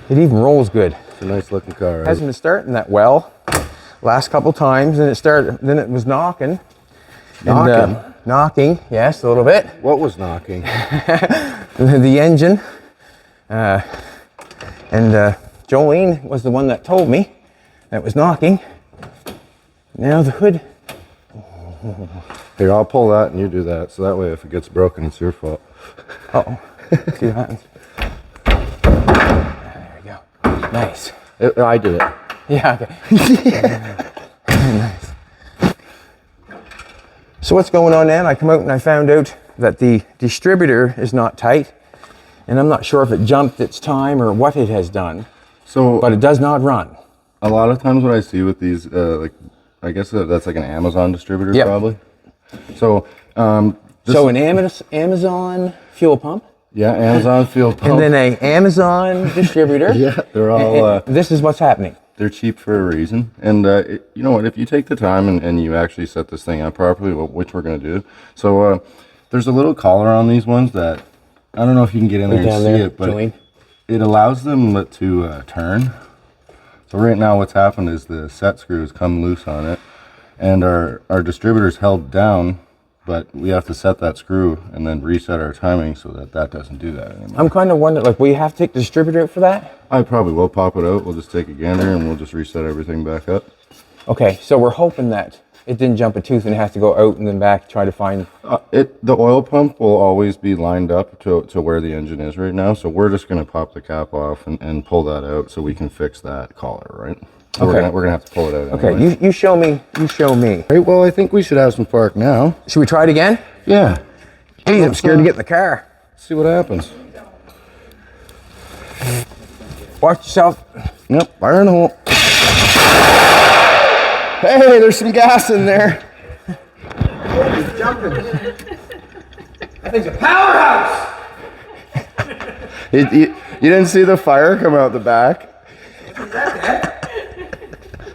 It even rolls good. It's a nice looking car, right? Hasn't been starting that well last couple times, and then it was knocking. Knocking, yes, a little bit. What was knocking? The engine. Jolene was the one that told me that it was knocking. Now the hood. Here, I'll pull that and you do that. So that way if it gets broken, it's your fault. Uh-oh. See what happens. There we go. Nice. I did it. Yeah, okay. Nice. So what's going on then? I come out and I found out that the distributor is not tight, and I'm not sure if it jumped its time or what it has done. So, but it does not run. A lot of times what I see with these, like, I guess that's like an Amazon distributor, yep. Probably. So, so an Amazon fuel pump. Yeah, Amazon fuel pump. And then a Amazon distributor. Yeah, they're all. This is what's happening. They're cheap for a reason, and you know what? If you take the time and you actually set this thing up properly, which we're going to do. So there's a little collar on these ones that I don't know if you can get in there and see it, but it allows them to turn. So right now, what's happened is the set screws come loose on it, and our distributor's held down. But we have to set that screw and then reset our timing so that doesn't do that anymore. I'm kind of wondering, like, will you have to take the distributor out for that? I probably will pop it out. We'll just take a gander and we'll just reset everything back up. Okay, so we're hoping that it didn't jump a tooth and it has to go out and then back, try to find... The oil pump will always be lined up to where the engine is right now. So we're just going to pop the cap off and pull that out so we can fix that collar, right? So okay. We're gonna have to pull it out anyway. Okay, you show me. You show me. Right, well, I think we should have some spark now. Should we try it again? Yeah. Geez, I'm scared to get in the car. See what happens. Watch yourself. Yep, fire in the hole. Hey, there's some gas in there. He's jumping. That thing's a powerhouse. You didn't see the fire come out the back?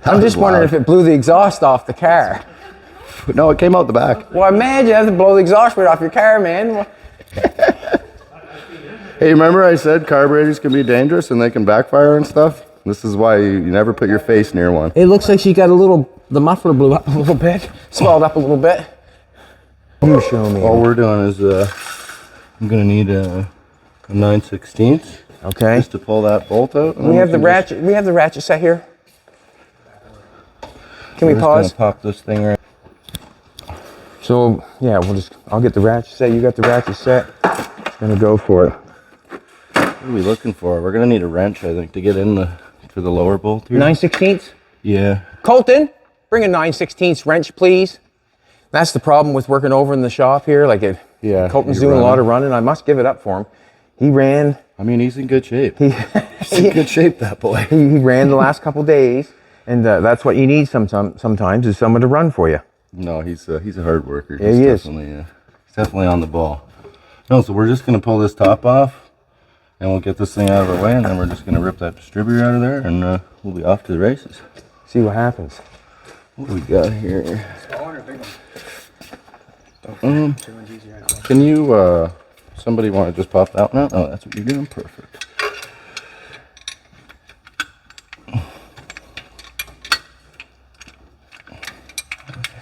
I'm just wondering if it blew the exhaust off the car. No, it came out the back. Well, imagine you have to blow the exhaust right off your car, man. Hey, remember I said carburetors can be dangerous and they can backfire and stuff? This is why you never put your face near one. It looks like she got the muffler blew up a little bit, swelled up a little bit. You show me. All we're doing is I'm going to need a 9/16. Okay. Just to pull that bolt out. We have the ratchet. We have the ratchet set here. Can we pause? Pop this thing right. So yeah, I'll get the ratchet set. You got the ratchet set. Just gonna go for it. What are we looking for? We're gonna need a wrench, I think, to get in to the lower bolt here. 9/16. Yeah. Colton, bring a 9/16 wrench, please. That's the problem with working over in the shop here. Like yeah. Colton's doing a lot of running. I must give it up for him. He ran. I mean, he's in good shape. He's in good shape, that boy. He ran the last couple days, and that's what you need sometimes is someone to run for you. No, he's a hard worker. Yeah, he is. He's definitely on the ball. No, so we're just gonna pull this top off, and we'll get this thing out of the way, and then we're just gonna rip that distributor out of there, and we'll be off to the races. See what happens. What do we got here? Small one or big one? Can you? Somebody want to just pop that one out? Oh, that's what you're doing. Perfect.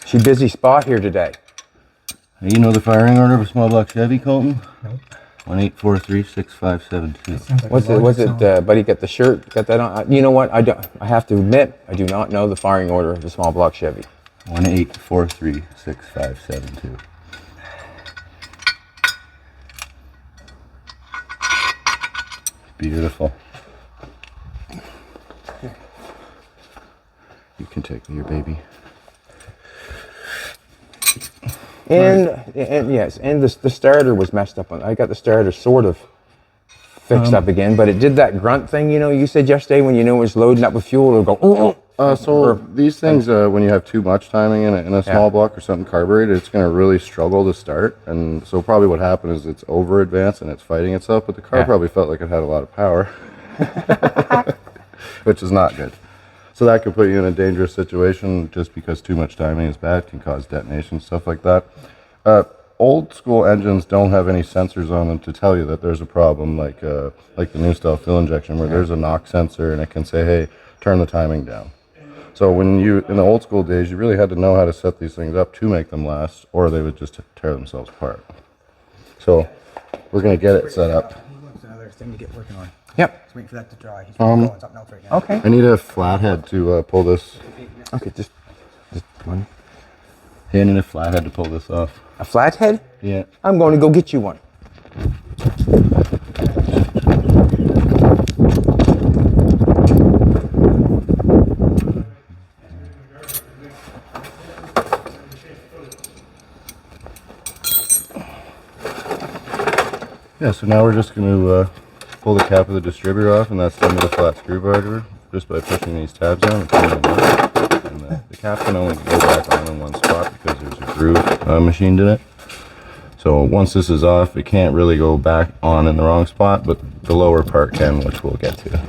She busy spot here today. You know the firing order of a small block Chevy, Colton? Nope. 1-843-6572. Was it, buddy? Got the shirt? Got that on? You know what? I have to admit, I do not know the firing order of the small block Chevy. 1-843-6572. Beautiful. You can take your baby. And yes, and the starter was messed up. I got the starter sort of fixed up again, but it did that grunt thing. You know, you said yesterday when you know it was loading up with fuel, it'll go. So these things, when you have too much timing in a small block or something carbureted, it's going to really struggle to start. And so probably what happened is it's over advanced and it's fighting itself, but the car probably felt like it had a lot of power, which is not good. So that could put you in a dangerous situation just because too much timing is bad, can cause detonation, stuff like that. old school engines don't have any sensors on them to tell you that there's a problem, like the new style fuel injection, where there's a knock sensor and it can say, hey, turn the timing down. So when you, in the old school days, you really had to know how to set these things up to make them last, or they would just tear themselves apart. So we're going to get it set up. That's another thing to get working on. Yep. Just waiting for that to dry. He's going something else right now. Okay. I need a flathead to pull this. Okay, just one. Hey, I need a flathead to pull this off. A flathead? Yeah. I'm going to go get you one. Yeah, so now we're just going to pull the cap of the distributor off, and that's done with a flat screwdriver, just by pushing these tabs down and pulling them up. And the cap can only go back on in one spot because there's a groove machined in it. So once this is off, it can't really go back on in the wrong spot, but the lower part can, which we'll get to.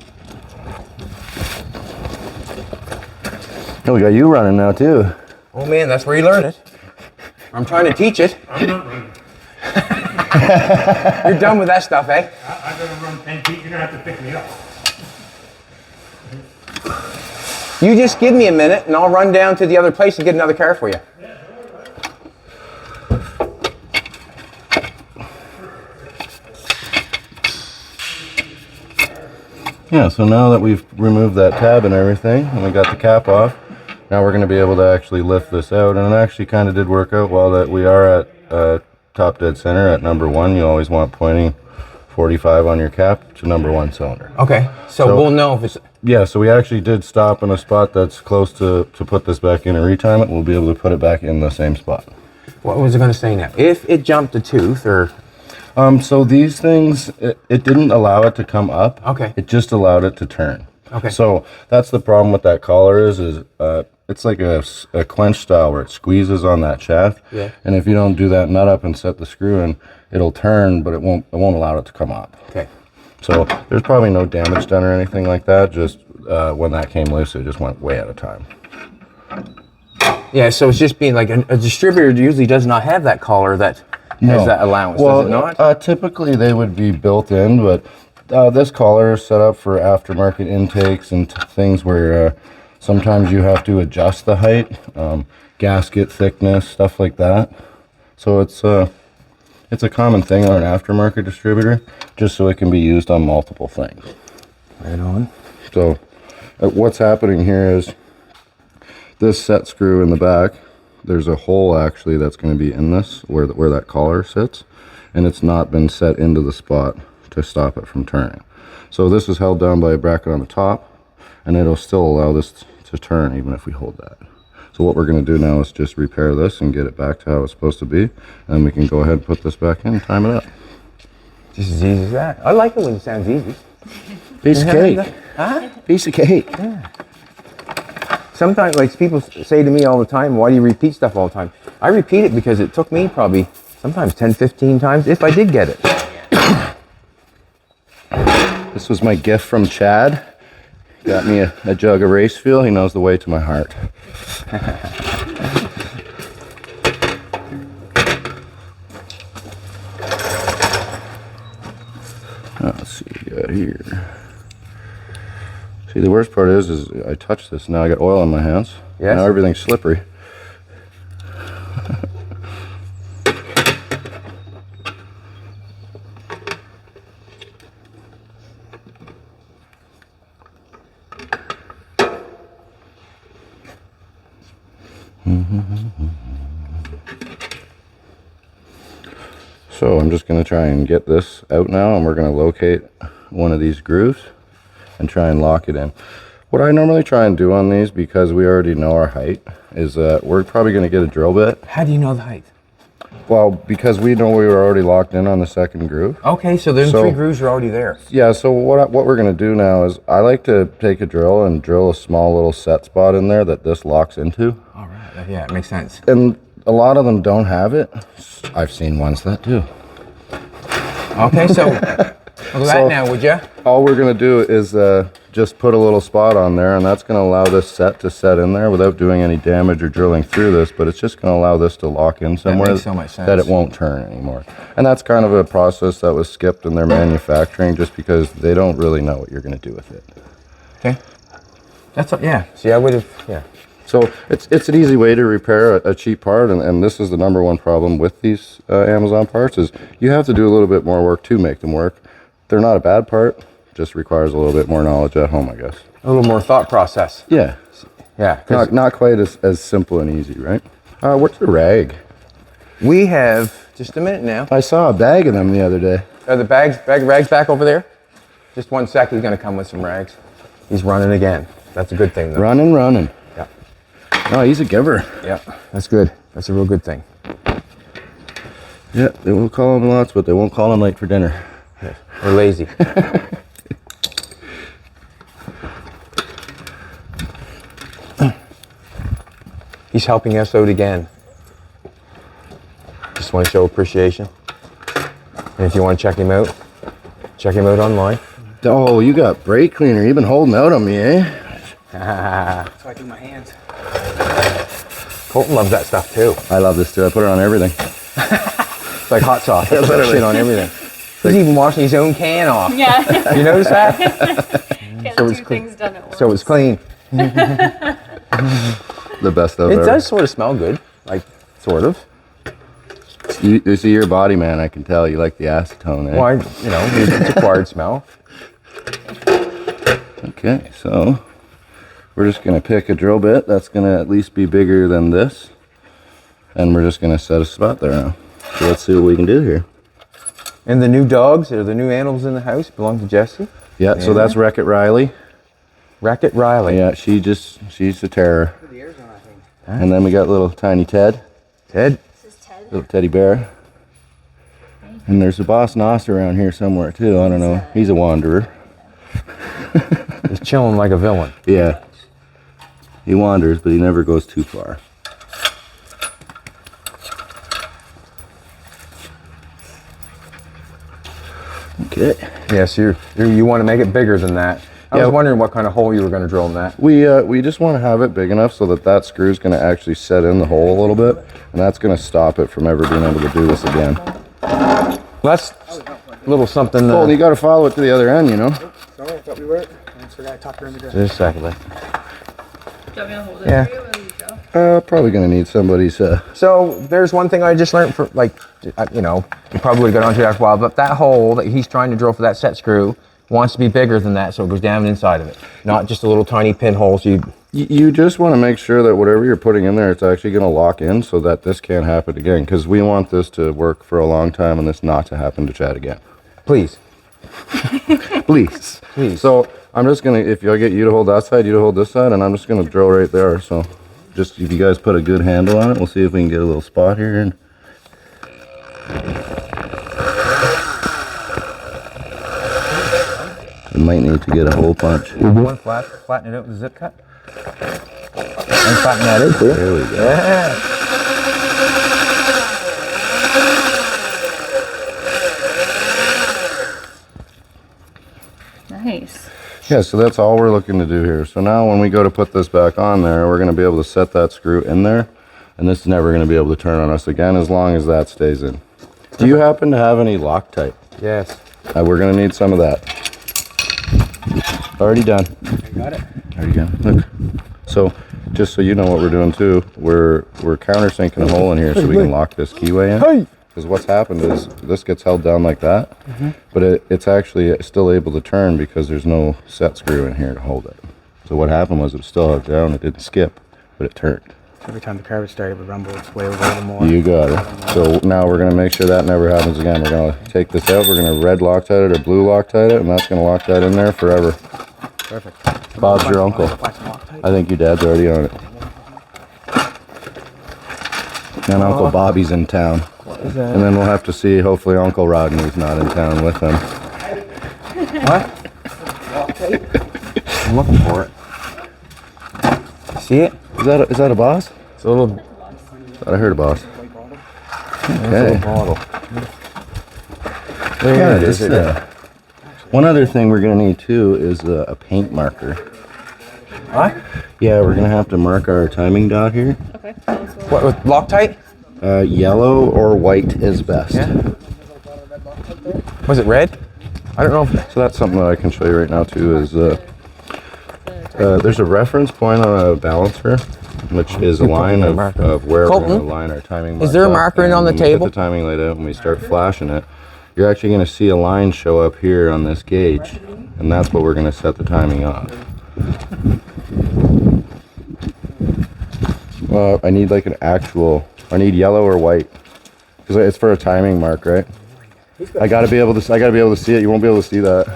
Oh, we got you running now too. Oh man, that's where you learn it. I'm trying to teach it. I'm not running. You're done with that stuff, eh? I'm gonna run 10 feet, you're gonna have to pick me up. You just give me a minute and I'll run down to the other place and get another car for you. Yeah, so now that we've removed that tab and everything, and we got the cap off, now we're going to be able to actually lift this out. And it actually kind of did work out well that we are at top dead center at number 1. You always want pointing 45 on your cap to number 1 cylinder. Okay, so we'll know if it's... Yeah, so we actually did stop in a spot that's close to put this back in and retime it. We'll be able to put it back in the same spot. What was I going to say now? If it jumped a tooth or... So these things, it didn't allow it to come up. Okay. It just allowed it to turn. Okay. So that's the problem with that collar is it's like a clench style where it squeezes on that shaft. Yeah. And if you don't do that nut up and set the screw in, it'll turn, but it won't allow it to come up. Okay. So there's probably no damage done or anything like that. Just when that came loose, it just went way out of time. Yeah, so it's just being like a distributor usually does not have that collar that has that allowance, well, does it not? Typically they would be built in, but this collar is set up for aftermarket intakes and things where sometimes you have to adjust the height, gasket thickness, stuff like that. So it's a common thing on an aftermarket distributor, just so it can be used on multiple things. Right on. So what's happening here is this set screw in the back, there's a hole actually that's going to be in this where that collar sits, and it's not been set into the spot to stop it from turning. So this is held down by a bracket on the top, and it'll still allow this to turn even if we hold that. So what we're going to do now is just repair this and get it back to how it's supposed to be, and then we can go ahead and put this back in and time it up. Just as easy as that. I like it when it sounds easy. Piece of cake. Huh? Piece of cake. Yeah. Sometimes, like people say to me all the time, why do you repeat stuff all the time? I repeat it because it took me probably sometimes 10, 15 times if I did get it. This was my gift from Chad. Got me a jug of race fuel. He knows the way to my heart. Let's see what we got here. See, the worst part is I touched this. Now I got oil on my hands. Yes. Now everything's slippery. So I'm just going to try and get this out now, and we're going to locate one of these grooves and try and lock it in. What I normally try and do on these, because we already know our height, is we're probably going to get a drill bit. How do you know the height? Well, because we know we were already locked in on the second groove. Okay, so there's 3 grooves are already there. Yeah, so what we're going to do now is I like to take a drill and drill a small little set spot in there that this locks into. All right, yeah, it makes sense. And a lot of them don't have it. I've seen ones that do. Okay, so Look at that now, would you? All we're gonna do is just put a little spot on there, and that's gonna allow this set to set in there without doing any damage or drilling through this, but it's just gonna allow this to lock in somewhere makes so much sense. that it won't turn anymore. And that's kind of a process that was skipped in their manufacturing just because they don't really know what you're gonna do with it. Okay. That's what, yeah. See, I would have, yeah. So it's an easy way to repair a cheap part, and this is the number one problem with these Amazon parts is you have to do a little bit more work to make them work. They're not a bad part, just requires a little bit more knowledge at home, I guess. A little more thought process. Yeah. Yeah. Not quite as simple and easy, right? Where's the rag? We have, just a minute now. I saw a bag of them the other day. Are the rags back over there? Just 1 sec, he's gonna come with some rags. He's running again. That's a good thing though. Running. Yeah. Oh, he's a giver. Yeah, that's good. That's a real good thing. Yeah, they will call him lots, but they won't call him late for dinner. We're lazy. He's helping us out again. Just want to show appreciation. And if you want to check him out online. Oh, you got brake cleaner. You've been holding out on me, eh? That's why I do my hands. Colton loves that stuff too. I love this too. I put it on everything. It's like hot sauce. It's like shit on everything. He's even washing his own can off. Yeah. You notice that? Get So the it's two clean. things done at once. So it's clean. The best of It ever. does sort of smell good. Like, sort of. You see, you're a body man. I can tell you like the acetone, eh? Well, it's acquired smell. Okay, so we're just gonna pick a drill bit that's gonna at least be bigger than this, and we're just gonna set a spot there now. So let's see what we can do here. And the new dogs, or the new animals in the house, belong to Jessie. Yeah, so that's Wreck-It Riley. Wreck-It Riley. Yeah, she's a terror. Put the ears on, I think. And then we got little tiny Ted, Ted. This is Ted. little teddy bear. And there's a Boss Noss around here somewhere too. I don't know. He's a wanderer. He's chilling like a villain. Yeah. He wanders, but he never goes too far. Okay. Yes, you want to make it bigger than that. I Yeah. was wondering what kind of hole you were going to drill in that. We just want to have it big enough so that screw is going to actually set in the hole a little bit, and that's going to stop it from ever being able to do this again. Well, that's a little something. Well, you got to follow it to the other end, you know. Sorry, I thought we were. I just forgot to talk around the drill. Just a second. Do you want me to hold it Yeah. for you while you go? Probably going to need somebody's. So there's one thing I just learned for, like, you probably would have got onto it after a while, but that hole that he's trying to drill for that set screw wants to be bigger than that, so it goes down inside of it, not just a little tiny pinhole. So You just want to make sure that whatever you're putting in there, it's actually going to lock in so that this can't happen again, because we want this to work for a long time and this not to happen to Chad again. please. Please. Please. So I'm just going to, if I get you to hold that side, you to hold this side, and I'm just going to drill right there. So just if you guys put a good handle on it, we'll see if we can get a little spot here. And we might need to get a hole punch. You want to flatten it out with a zip cut? And flatten that out too. There we go. Yeah. Nice. Yeah, so that's all we're looking to do here. So now when we go to put this back on there, we're going to be able to set that screw in there, and this is never going to be able to turn on us again as long as that stays in. Do you happen to have any Loctite? Yes. We're going to need some of that. Already done. Got it. There you go. Look. So just so you know what we're doing too, we're countersinking a hole in here so we can lock this keyway in. Hey. Because what's happened is this gets held down like that, but it's actually still able to turn because there's no set screw in here to hold it. So what happened was it was still held down, it didn't skip, but it turned. Every time the car would start, it would rumble its way over a little more. You got it. So now we're going to make sure that never happens again. We're going to take this out, we're going to red Loctite it or blue Loctite it, and that's going to lock that in there forever. Perfect. Bob's your uncle. I think your dad's already on it. And Uncle Bobby's in town. Is that? And then we'll have to see, hopefully Uncle Rodney's not in town with him. What? I'm looking for it. See it? Is that a boss? It's a little, Thought I heard a boss. it's a little bottle. There it is. Just, One other thing we're gonna need too is a paint marker. What? Yeah, we're gonna have to mark our timing dot here. Okay. That's what- What, with Loctite? Yellow or white is best. Yeah. Was it red? I don't know if... So that's something that I can show you right now too is there's a reference point on a balancer, which is a line of where we're going to line our timing mark. Is there a marker in on the when we table? Put the timing light out and we start flashing it. You're actually going to see a line show up here on this gauge, and that's what we're going to set the timing on. I need like an actual. I need yellow or white because it's for a timing mark, right? I gotta be able to see it. You won't be able to see that.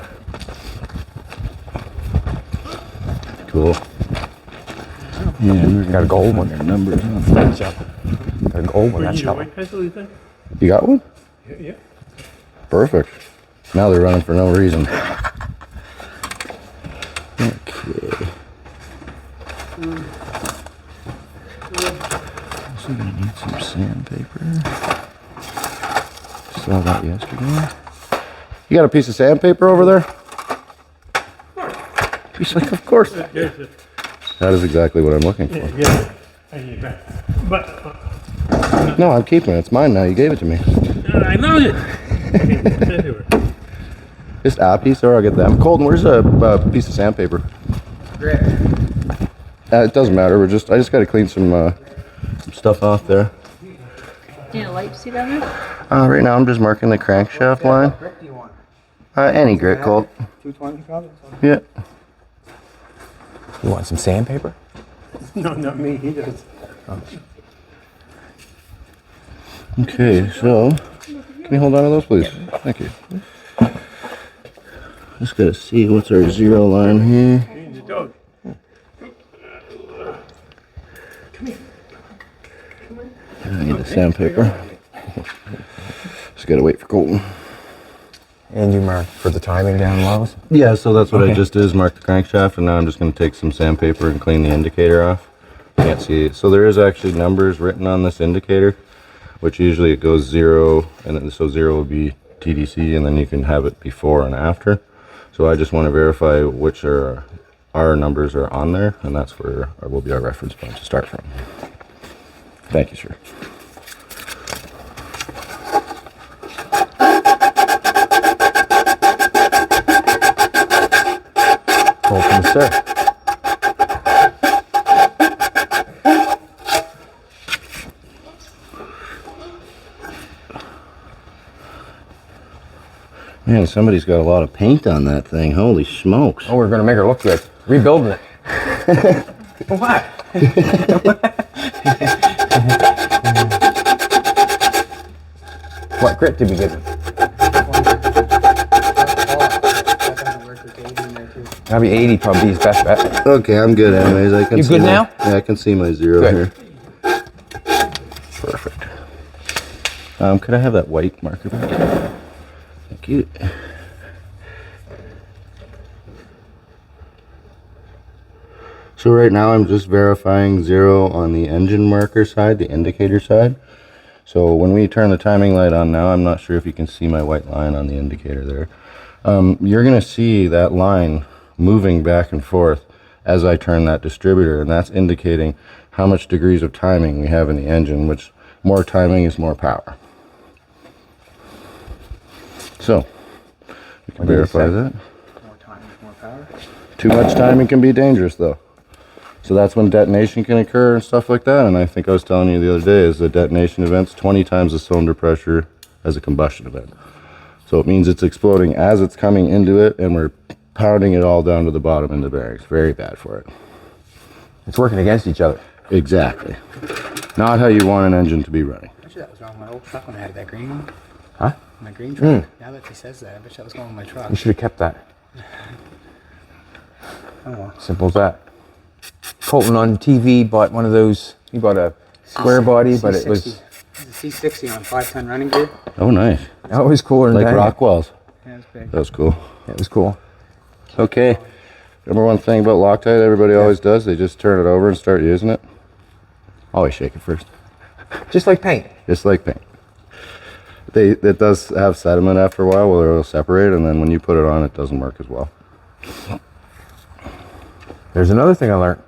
Cool. Yeah, we Got a gold one. Their numbers on. Got a gold one. That's You got how. white pencil, you think? You got one? Yeah. Perfect. Now they're running for no reason. Okay. Also gonna need some sandpaper. Saw that yesterday. You got a piece of sandpaper over there? He's like, of course. Here's it. That is exactly what I'm looking for. Yeah. I need it back. But No, I'm keeping it. It's mine now. You gave it to me. I know it. Just a piece, or I'll get them. Colton, where's a piece of sandpaper? It doesn't matter. I just got to clean some stuff off there. Do you need a light to see down there? Right now, I'm just marking the crankshaft line. What brick do you want? Any grit, Colt. 220 probably? Yeah. You want some sandpaper? No, not me. He does. Okay, so can you hold on to those, please? Thank you. Just gotta see what's our zero line here. He's a dog. I need the sandpaper. Just gotta wait for Colton. And you mark for the timing down low? Yeah, so that's what I Okay. just did is mark the crankshaft, and now I'm just gonna take some sandpaper and clean the indicator off. Can't see it. So there is actually numbers written on this indicator, which usually it goes 0, and then so 0 will be TDC, and then you can have it before and after. So I just want to verify which are our numbers are on there, and that's where will be our reference point to start from. Thank you, sir. Open the sir. Man, somebody's got a lot of paint on that thing. Holy smokes. Oh, we're going to make her look good. Rebuilding it. What? What grit did we give him? That'll be 80, probably his best bet. Okay, I'm good anyways. I can You see good my, now? Yeah, I can see my 0 Good. here. Perfect. Could I have that white marker back? Thank you. So right now I'm just verifying 0 on the engine marker side, the indicator side. So when we turn the timing light on now, I'm not sure if you can see my white line on the indicator there. You're going to see that line moving back and forth as I turn that distributor, and that's indicating how much degrees of timing we have in the engine, which more timing is more power. So we can verify that. More time, more power. Too much timing can be dangerous though. So that's when detonation can occur and stuff like that. And I think I was telling you the other day is a detonation event's 20 times the cylinder pressure as a combustion event. So it means it's exploding as it's coming into it, and we're pounding it all down to the bottom in the bearings. Very bad for it. It's working against each other. Exactly. Not how you want an engine to be running. Actually, that was wrong with my old truck when I had that green one. Huh? My green truck. Now that he says that, I bet that was going with my truck. You should have kept that. Oh well. Simple as that. Colton on TV bought one of those. He bought a square body, but it was It's a C60 on 5-ton running gear. Oh, nice. always cooler than Like that. Rockwell's. Yeah, it's big. That was cool. Yeah, it was cool. Okay. Number one thing about Loctite, everybody always does, they just turn it over and start using it. Always shake it first. Just like paint. Just like paint. it does have sediment after a while where it'll separate, and then when you put it on, it doesn't work as well. There's another thing I learned.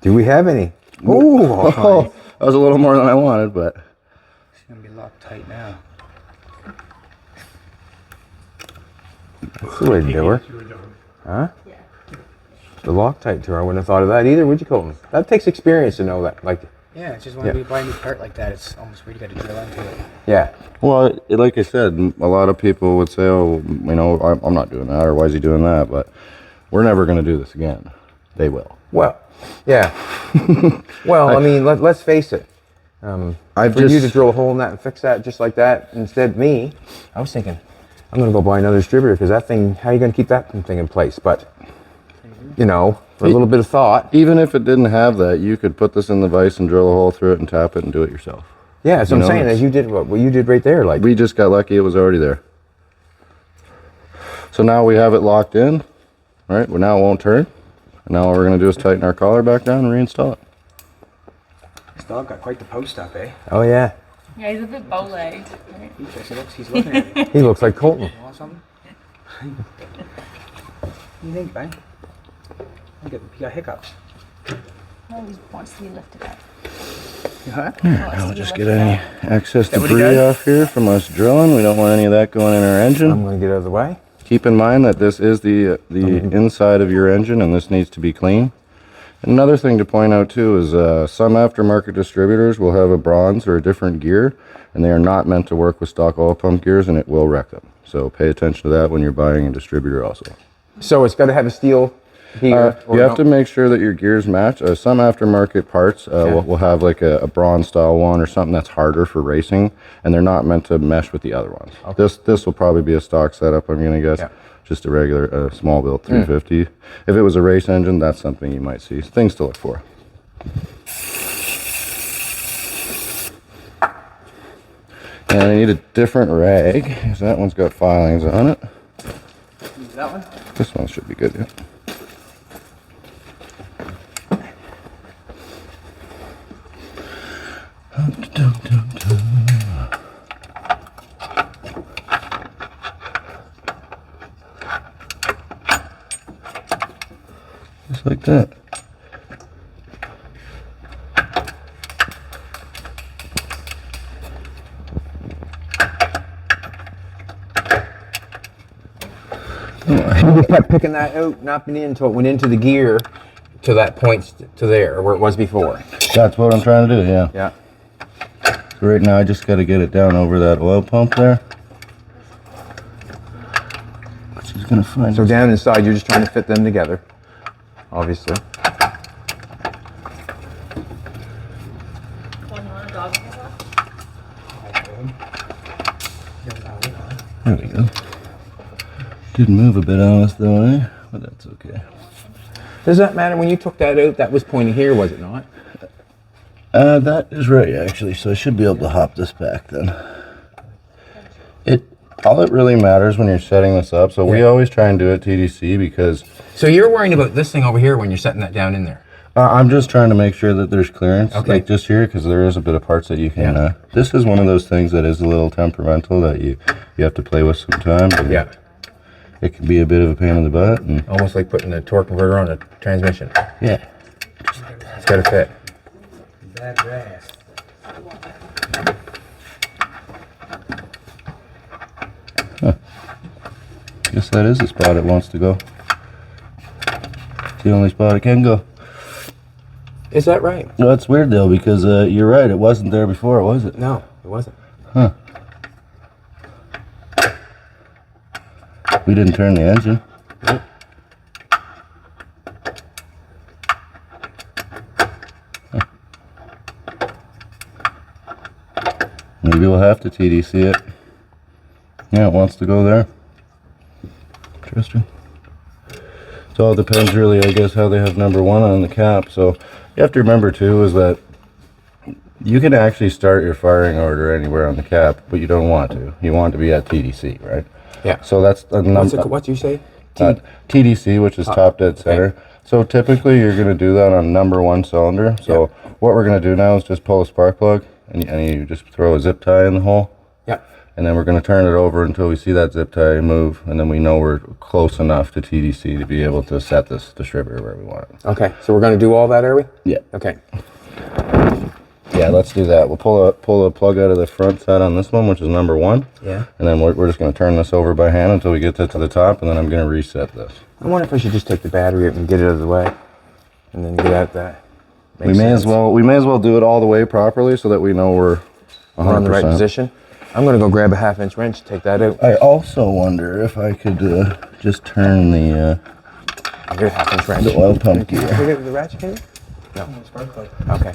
Do we have any? Oh, that was a little more than I wanted, but It's gonna be locked tight now. That's the way to do her. Huh? Yeah. The Loctite tour. I wouldn't have thought of that either, would you, Colton? That takes experience to know that. Like, Yeah, it's just when we buy a new part like that, it's almost where you got to drill into it. yeah. well, like I said, a lot of people would say, "Oh, you know, I'm not doing that," or "Why is he doing that?" But we're never going to do this again. They will. Well, yeah. Well, I mean, let's face it. For you to drill a hole in that and fix that just like that, instead me, I was thinking, I'm going to go buy another distributor because that thing, how are you going to keep that thing in place? But, you know, for a little bit of thought. Even if it didn't have that, you could put this in the vise and drill a hole through it and tap it and do it yourself. Yeah, that's what I'm saying. That you did what you did right there. Like, We just got lucky; it was already there. So now we have it locked in, right? Well, now it won't turn. And now all we're going to do is tighten our collar back down and reinstall it. This dog got quite the post up, eh? oh yeah, Yeah, he's a bit bow-legged. Right? He's looking at me. he looks like Colton. You want something? What do you think, Ben? You got hiccups. Always wants to be lifted up. Huh? Now we'll just get any excess that what he debris does? off here from us drilling. We don't want any of that going in our engine. I'm going to get out of the way. Keep in mind that this is the inside of your engine, and this needs to be clean. Another thing to point out too is some aftermarket distributors will have a bronze or a different gear, and they are not meant to work with stock oil pump gears, and it will wreck them. So pay attention to that when you're buying a distributor also. So it's got to have a steel gear. You have to make sure that your gears match. Some aftermarket parts will have like a bronze style one or something that's harder for racing, and they're not meant to mesh with the other ones. Okay. This will probably be a stock setup, I'm gonna guess. Yeah. Just a regular small built 350. If it was a race engine, that's something you might see. Things to look for. And I need a different rag, because that one's got filings on it. Use that one? This one should be good, yeah. Just like that. You kept picking that out, knocking it until it went into the gear to that point to there, where it was before. That's what I'm trying to do, yeah. Yeah. So right now I just got to get it down over that oil pump there. Which is going to find So down inside, you're just trying to fit them together, obviously. There we go. Did move a bit on us though, eh? But that's okay. Does that matter? When you took that out, that was pointing here, was it not? That is right, actually. So I should be able to hop this back then. All it really matters when you're setting this up. So we always try and do it TDC because. So you're worrying about this thing over here when you're setting that down in there. I'm just trying to make sure that there's clearance, Okay. like just here, because there is a bit of parts that you can. This is one of those things that is a little temperamental that you have to play with sometimes. Yeah. It can be a bit of a pain in the butt. And Almost like putting a torque converter on a transmission. yeah. It's got to fit. Bad grass. Guess that is the spot it wants to go. It's the only spot it can go. Is that right? No, that's weird though, because you're right. It wasn't there before, was it? No, it wasn't. Huh. We didn't turn the engine. Nope. Maybe we'll have to TDC it. Yeah, it wants to go there. Interesting. So it depends really, I guess, how they have number one on the cap. So you have to remember too is that you can actually start your firing order anywhere on the cap, but you don't want to. You want to be at TDC, right? Yeah. So that's the number. What do you say? TDC, which is top dead center. Okay. So typically you're going to do that on number one cylinder. So what we're going to do now is just pull a spark plug and you just throw a zip tie in the hole. Yep. And then we're going to turn it over until we see that zip tie move, and then we know we're close enough to TDC to be able to set this distributor where we want it. Okay, so we're going to do all that, are we? Yeah. Okay. Yeah, let's do that. We'll pull a plug out of the front side on this one, which is number 1. Yeah. And then we're just going to turn this over by hand until we get to the top, and then I'm going to reset this. I wonder if I should just take the battery out and get it out of the way, and then get out that. We may as well do it all the way properly so that we know we're 100%. We're in the right position. I'm going to go grab a 1/2-inch wrench, take that out. I also wonder if I could just turn the I'll get a 1/2-inch wrench. the oil pump gear. Can we get the ratchet in? No. Spark plug. Okay.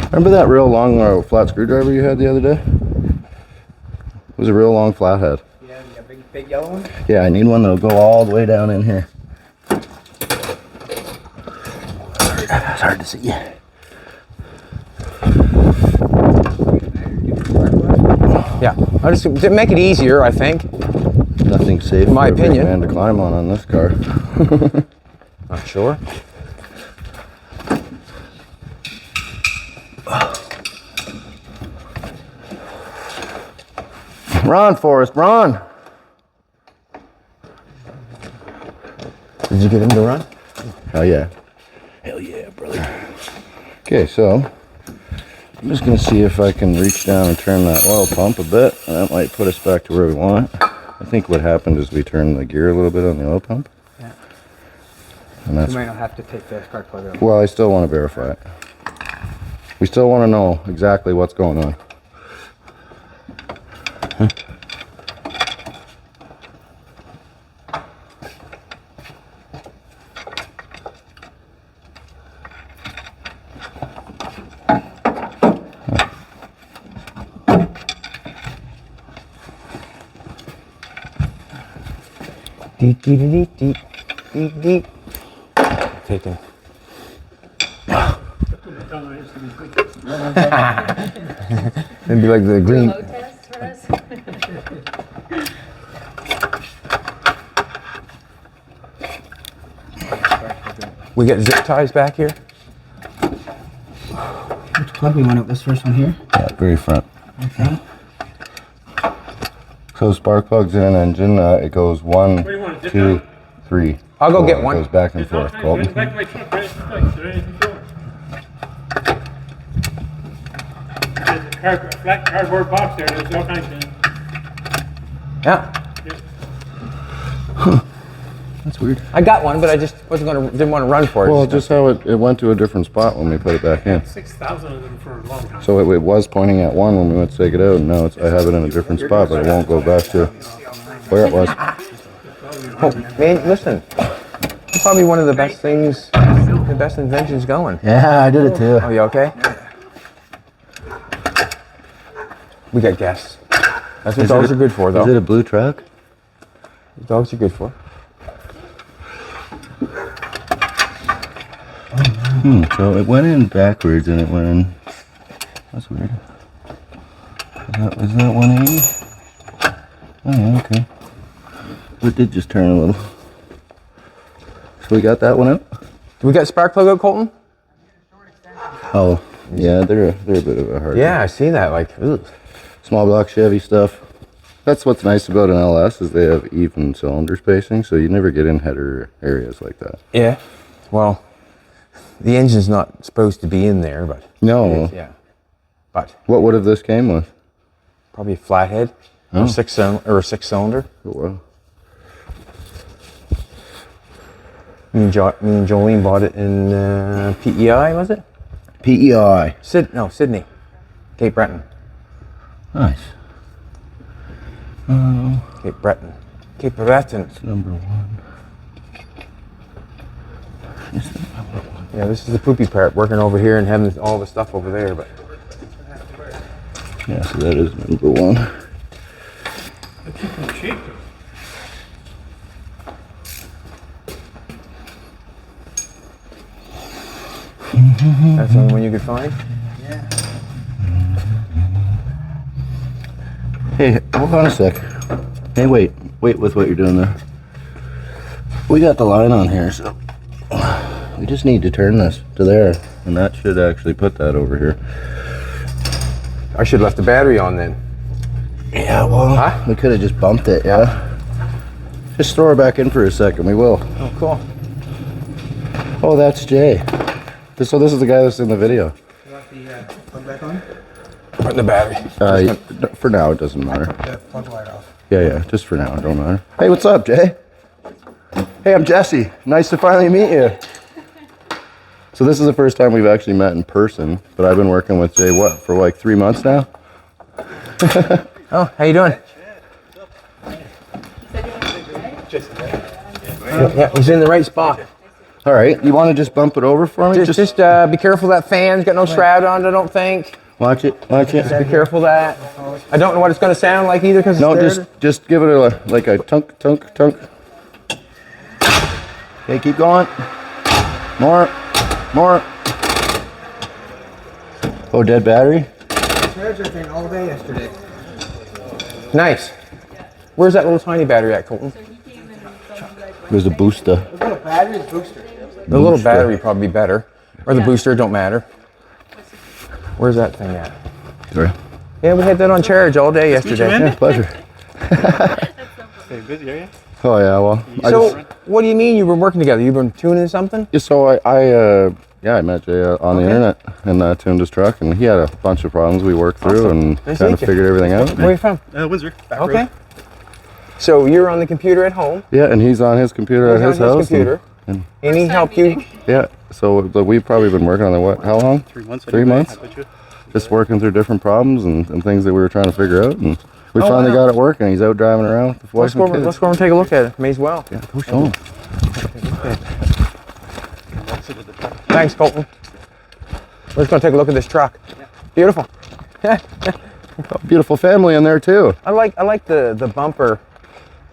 Remember that real long flat screwdriver you had the other day? It was a real long flathead. Yeah, you got big yellow one? Yeah, I need one that'll go all the way down in here. It's hard to see. Yeah. I'll just to make it easier, I think. Nothing safe In my for a big opinion. man to climb on this car. Not sure. Run, Forrest, run! Did you get him to run? Hell yeah. Hell yeah, brother. Okay, so I'm just gonna see if I can reach down and turn that oil pump a bit, and that might put us back to where we want. I think what happened is we turned the gear a little bit on the oil pump. Yeah. And that's, You might not have to take the spark plug out. well, I still want to verify it. We still want to know exactly what's going on. Deep, deep, deep, deep, deep, deep. Taking. It'd be like the green. Load test for us? We got zip ties back here. Which plug we want out? This first one here? Yeah, very front. Okay. So spark plugs in engine, it goes 1, do you want, zip 2, tie? 3. I'll go 4. get one. It goes back and forth, Colton. Back to my truck, right? Is there anything to it? There's a flat cardboard box there. There's all kinds of things. Yeah. Yep. That's weird. I got one, but I just didn't want to run for it. Well, just how it went to a different spot when we put it back in. 6,000 of them for a long time. So it was pointing at one when we went to take it out, and now I have it in a different spot, but it won't go back to where it was. Oh, man, listen. It's probably one of the best things, the best inventions going. Yeah, I did it too. Oh, you okay? We got guests. That's what dogs are good for, though. Is it a blue truck? Dogs are good for. So it went in backwards and it went in. That's weird. Is that 180? Oh yeah, okay. It did just turn a little. So we got that one out? Do we got spark plug out, Colton? Oh, yeah, they're a bit of a hard. Yeah, I see that. Like, ugh. Small block Chevy stuff. That's what's nice about an LS is they have even cylinder spacing, so you never get in header areas like that. Yeah. Well, the engine's not supposed to be in there, but No. yeah. But What would have this came with? probably a flathead or a six cylinder. Oh, wow. Me and Jolene bought it in PEI, was it? PEI. Sydney, Cape Breton. Nice. Cape Breton. Cape Breton. Number 1. Yeah, this is the poopy part, working over here and having all the stuff over there, but Yeah, so that is number 1. They keep them cheap. that's the only one you could find. Hey, hold on a sec. Hey, wait with what you're doing there. We got the line on here, so we just need to turn this to there, and that should actually put that over here. I should have left the battery on then. Yeah, well, we could have just bumped it, yeah. Just throw her back in for a second, we will. Oh, cool. Oh, that's Jay. So this is the guy that's in the video. You want the plug back on? Put the battery. For now, it doesn't matter. The plug wire off. Yeah, just for now, it don't matter. Hey, what's up, Jay? Hey, I'm Jesse. Nice to finally meet you. So this is the first time we've actually met in person, but I've been working with Jay, what, for like 3 months now? Oh, how you doing? Yeah, he's in the right spot. All right, you want to just bump it over for me? Just be careful that fan's got no shroud on it, I don't think. Watch it, watch it. Be careful that. I don't know what it's going to sound like either because No, just give it like a tunk, tunk, tunk. Okay, keep going. More. Oh, dead battery? Charged that thing all day yesterday. Nice. Where's that little tiny battery at, Colton? There's a booster. The little battery is booster. The little battery probably be better. Or the booster, don't matter. Where's that thing at? Sorry. Yeah, we had that on charge all day yesterday. Yeah, pleasure. Stay busy, are you? Oh yeah, well. So, what do you mean you've been working together? You've been tuning something? So I met Jay on the internet and tuned his truck, and he had a bunch of problems we worked through and Nice kind to of meet you. figured everything out. Where are you from? Windsor. Back Okay. road. So you're on the computer at home. Yeah, and he's on his computer He's at his on house. computer. And he helped you. Yeah, so we've probably been working on it, what, how long? 3 months. 3 anyway, months? I bet you. Just working through different problems and things that we were trying to figure out, and we Oh, finally wow. got it working. He's out driving around with the wife and kids. Let's go and take a look at it. May as well. Yeah, go show him. Thanks, Colton. We're just going to take a look at this truck. Beautiful. Beautiful family in there too. I like the bumper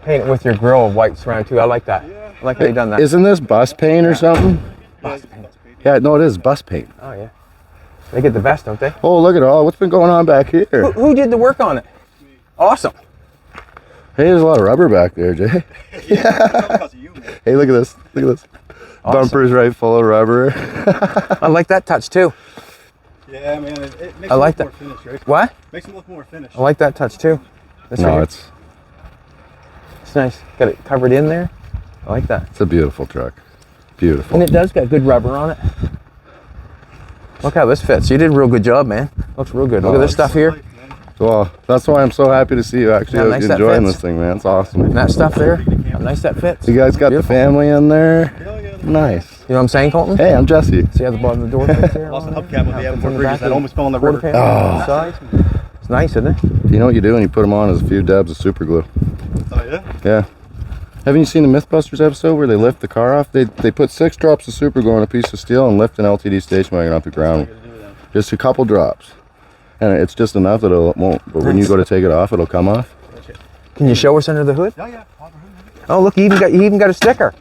painted with your grill white surround too. I like that. I like how you done that. Isn't this bus paint or something? Yeah, no, it is bus paint. Oh yeah. They get the best, don't they? Oh, look at all what's been going on back here. Who did the work on it? Awesome. Hey, there's a lot of rubber back there, Jay. Hey, look at this. Look at this. Awesome. Bumper's right full of rubber. I like that touch too. Yeah, man. It makes I it like look that. more finished, right? What? Makes it look more finished. I like that touch too. This right No, here. it's nice. Got it covered in there. I like that. a beautiful truck. Beautiful. And it does got good rubber on it. Look how this fits. You did a real good job, man. Looks real good. Look at this stuff here. Well, that's why I'm so happy to see you actually Yeah, nice that enjoying fits. this thing, man. It's awesome. And that stuff there. How nice that fits. You guys got Beautiful. the family in there. Hell yeah. Nice. You know what I'm saying, Colton? Hey, I'm Jesse. See how the bottom of the door fits there? Lost the on hubcap of the there? M4 In the bridges back that of almost fell on the quarter river. panel on the side. It's nice, isn't it? You know what you do when you put them on is a few dabs of super glue. Oh, yeah? Yeah. Haven't you seen the Mythbusters episode where they lift the car off? They put 6 drops of super glue on a piece of steel and lift an LTD station wagon off the ground. Just a couple drops. And it's just enough that it won't, but when you go to take it off, it'll come off. Can you show us under the hood? Oh, yeah. Oh, look, you even got a sticker.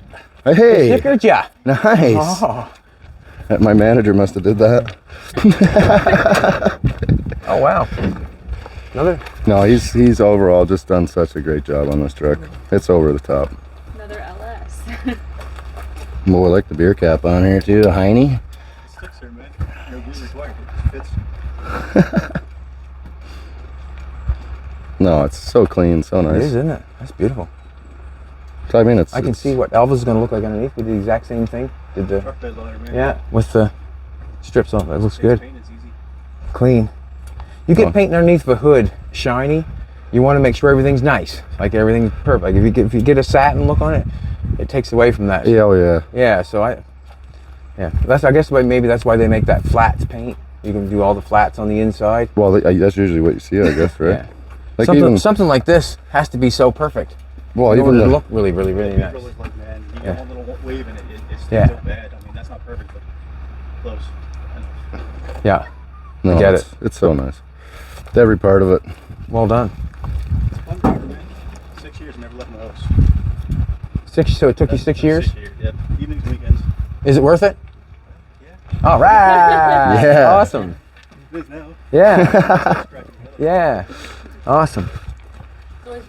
Hey, Stickered ya. nice. Oh. My manager must have did that. Oh, wow. Another. No, he's overall just done such a great job on this truck. It's over the top. Another LS. Oh, I like the beer cap on here too, a Heine. Sticks here, man. No glue required. It fits. No, it's so clean, so It nice. is, isn't it? That's beautiful. So, I mean, I can see what Elvis is going to look like underneath. We did the exact same thing. Did the Truck bed leather, man. yeah with the strips on. That looks good. Paint is easy. Clean. You get Well- paint underneath the hood shiny. You want to make sure everything's nice, like everything's perfect. Like if you get a satin look on it, it takes away from that. Yeah, oh yeah. Yeah. So I guess maybe that's why they make that flats paint. You can do all the flats on the inside. Well, that's usually what you see, I guess, right? Yeah. Like Something like this has to be so perfect. well, In order even to the, look really, really, really nice. Rollers like, man, you Yeah. get one little wave in it, it sticks Yeah. so bad. I mean, that's not perfect, but close. I know. Yeah. no, get it's so nice. Every part of it. Well done. Fun driver, man. 6 years, never left my house. So it took you 6 years. 6 years, yep. Evenings, weekends. Is it worth it? Yeah. All right. Yeah. Awesome. It is now. Yeah. Yeah. Awesome. I was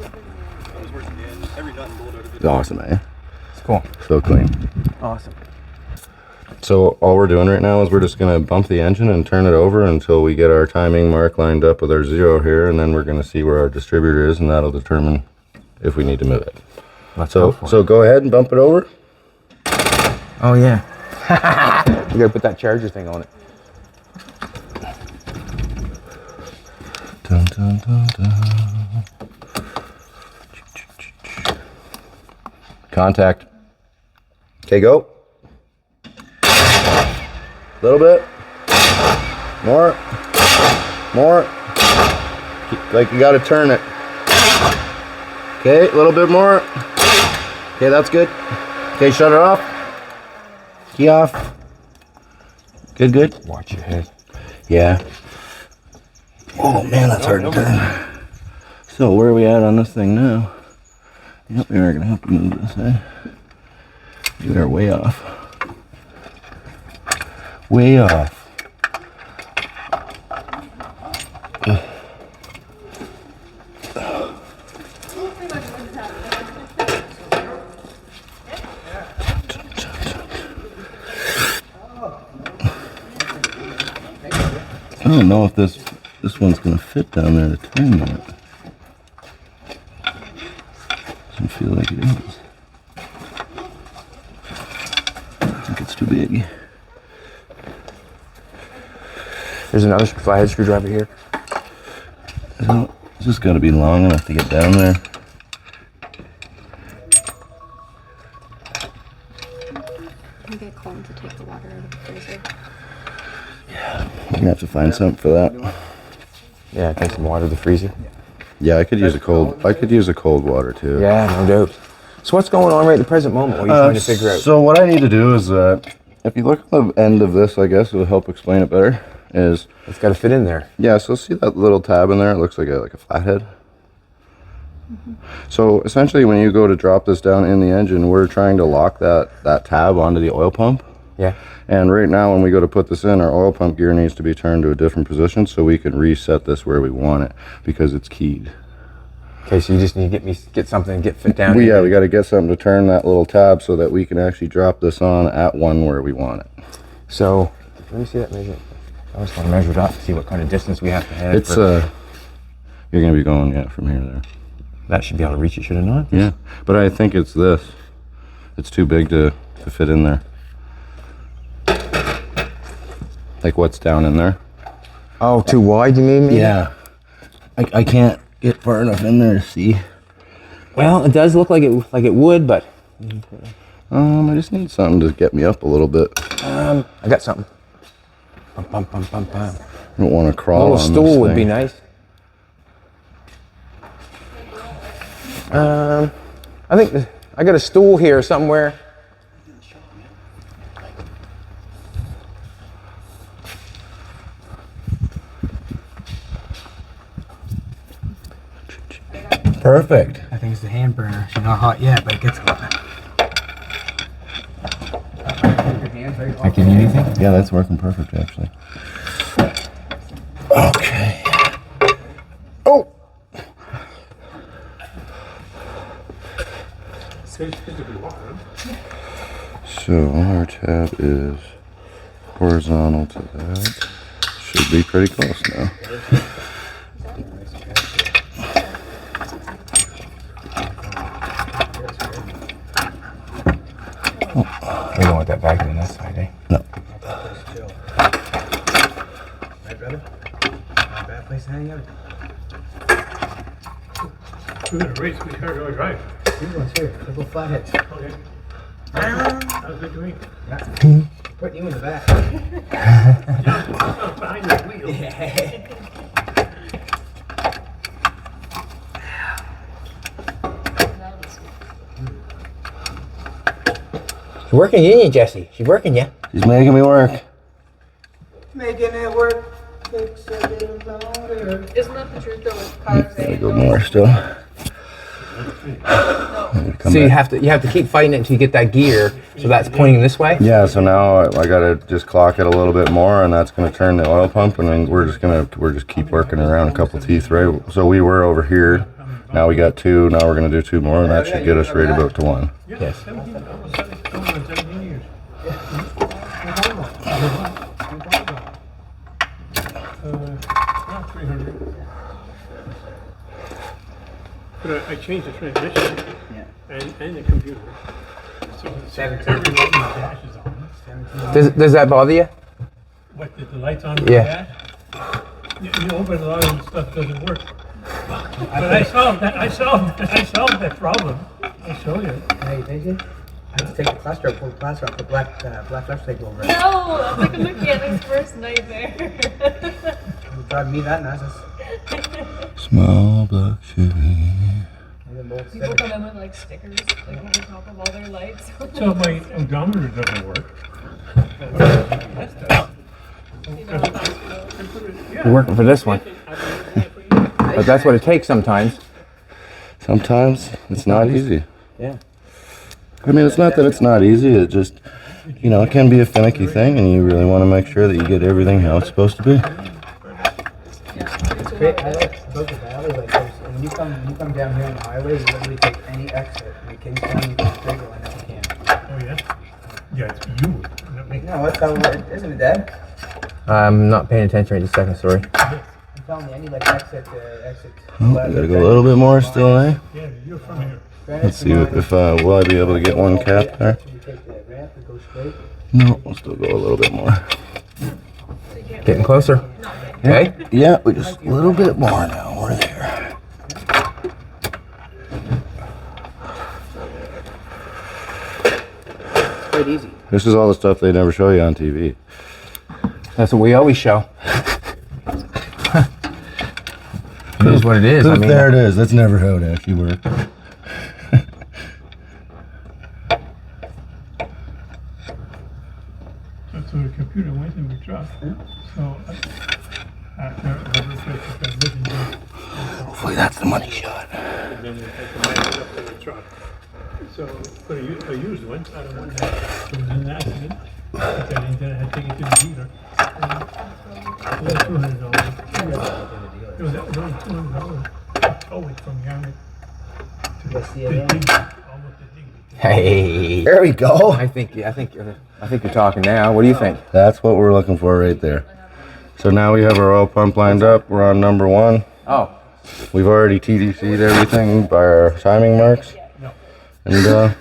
working in every nut and bolt out of it. Awesome, eh? It's cool. So clean. Awesome. So all we're doing right now is we're just going to bump the engine and turn it over until we get our timing mark lined up with our 0 here, and then we're going to see where our distributor is, and that'll determine if we need to move it. So go ahead and bump it over. Oh yeah. We gotta put that charger thing on it. Dun, dun, dun, dun. Contact. Okay, go. Little bit. More. Like you gotta turn it. Okay, a little bit more. Okay, that's good. Okay, shut it off. Key off. Good. Watch your head. Yeah. Oh man, that's hard to turn. So where are we at on this thing now? Yep, we are gonna have to move this, eh? We are way off. Way off. I don't know if this one's gonna fit down there to turn that. Doesn't feel like it is. I think it's too big. There's another flathead screwdriver here. So it's just gotta be long enough to get down there. Can get Colin to take the water out of the freezer? We're gonna have to find something for that. Yeah, take some water to the freezer. Yeah, I could use a cold water too. Yeah, no doubt. So what's going on right at the present moment? What are you trying to figure out? So what I need to do is, if you look at the end of this, I guess it'll help explain it better. Is It's got to fit in there. yeah. So see that little tab in there? It looks like a flathead. So essentially, when you go to drop this down in the engine, we're trying to lock that tab onto the oil pump. Yeah. And right now, when we go to put this in, our oil pump gear needs to be turned to a different position so we can reset this where we want it because it's keyed. Okay, so you just need to get something, fit down. We got to get something to turn that little tab so that we can actually drop this on at one where we want it. So let me see that measure. I just want to measure it up, see what kind of distance we have to have. It's you're gonna be going from here to there. That should be able to reach it, should it not? Yeah, but I think it's this. It's too big to fit in there. Like what's down in there? Oh, too wide, you mean? Maybe? Yeah. I can't get far enough in there to see. Well, it does look like it would, but I just need something to get me up a little bit. I got something. Bum, bum, bum, bum, bum. I don't want to A crawl little on stool this would be thing. nice. I think I got a stool here somewhere. Perfect. I think it's the hand burner. She's not hot yet, but it gets hot. I can eat anything? Yeah, that's working perfect actually. Okay. Oh! So our tab is horizontal to that. Should be pretty close now. We don't want that vacuum on that side, eh? No. Right, brother? Not a bad place to hang out. We're gonna race, we heard always right. These ones here, they're both flatheads. Okay. Sounds good to me. Yeah. Put you in the back. Oh, behind the wheel. She's working you, Jesse. She's working you. She's making me work. Making it work takes a little longer. Isn't that the truth though with cars? Gotta go more still. So you have to keep fighting it until you get that gear. So that's pointing this way. Yeah, so now I gotta just clock it a little bit more, and that's gonna turn the oil pump, and then we're just keep working around a couple teeth, right? So we were over here. Now we got two. Now we're gonna do two more, and that should get us right about to one. Yes. 17, almost 17 years. Not 300. But I changed the transmission and the computer. So everything dashes on. Does that bother you? What, the lights on? Yeah. You open a lot of the stuff doesn't work. But I solved that problem. I'll show you. Hey, did you? I had to take the cluster, pull the cluster off, the black cluster take over it. No, that's like a mechanics first nightmare. It drive me that nuts. Small black Chevy. People come in with like stickers, like on top of all their lights. So my odometer doesn't work. You're working for this one. But that's what it takes sometimes. Sometimes it's not easy. Yeah. I mean, it's not that it's not easy. It just, you know, it can be a finicky thing, and you really want to make sure that you get everything how it's supposed to be. It's great. I like about the valley, like there's, when you come down here on the highway, you literally take any exit. In Kingstown, you can straight go and now you can. Oh yeah? Yeah, it's you, not me. No, that's how it isn't it, Dad? I'm not paying attention right this second, sorry. I'm telling you, any like exit. Oh, we gotta go a little bit more still, eh? Yeah, you're from here. Let's see if will I be able to get one cap there. You take the ramp and go straight. No, we'll still go a little bit more. Getting closer. Okay? Yeah, we just a little bit more now. We're there. It's quite easy. This is all the stuff they never show you on TV. That's what we always show. It is what it is. I mean, There it is. That's never how it actually worked. So the computer went in the truck. So I replaced the transmission. Hopefully that's the money shot. And then I commanded up to the truck. So put a used one. I don't want that. It was in an accident. Then I had to take it to the dealer. It was $200. It was only $200. Tow it from Yarmouth to Yes, the yeah. dig. Almost the dig. hey. There we go. I think you're talking now. What do you think? That's what we're looking for right there. So now we have our oil pump lined up. We're on number 1. Oh, We've already TDC'd everything by our timing marks. And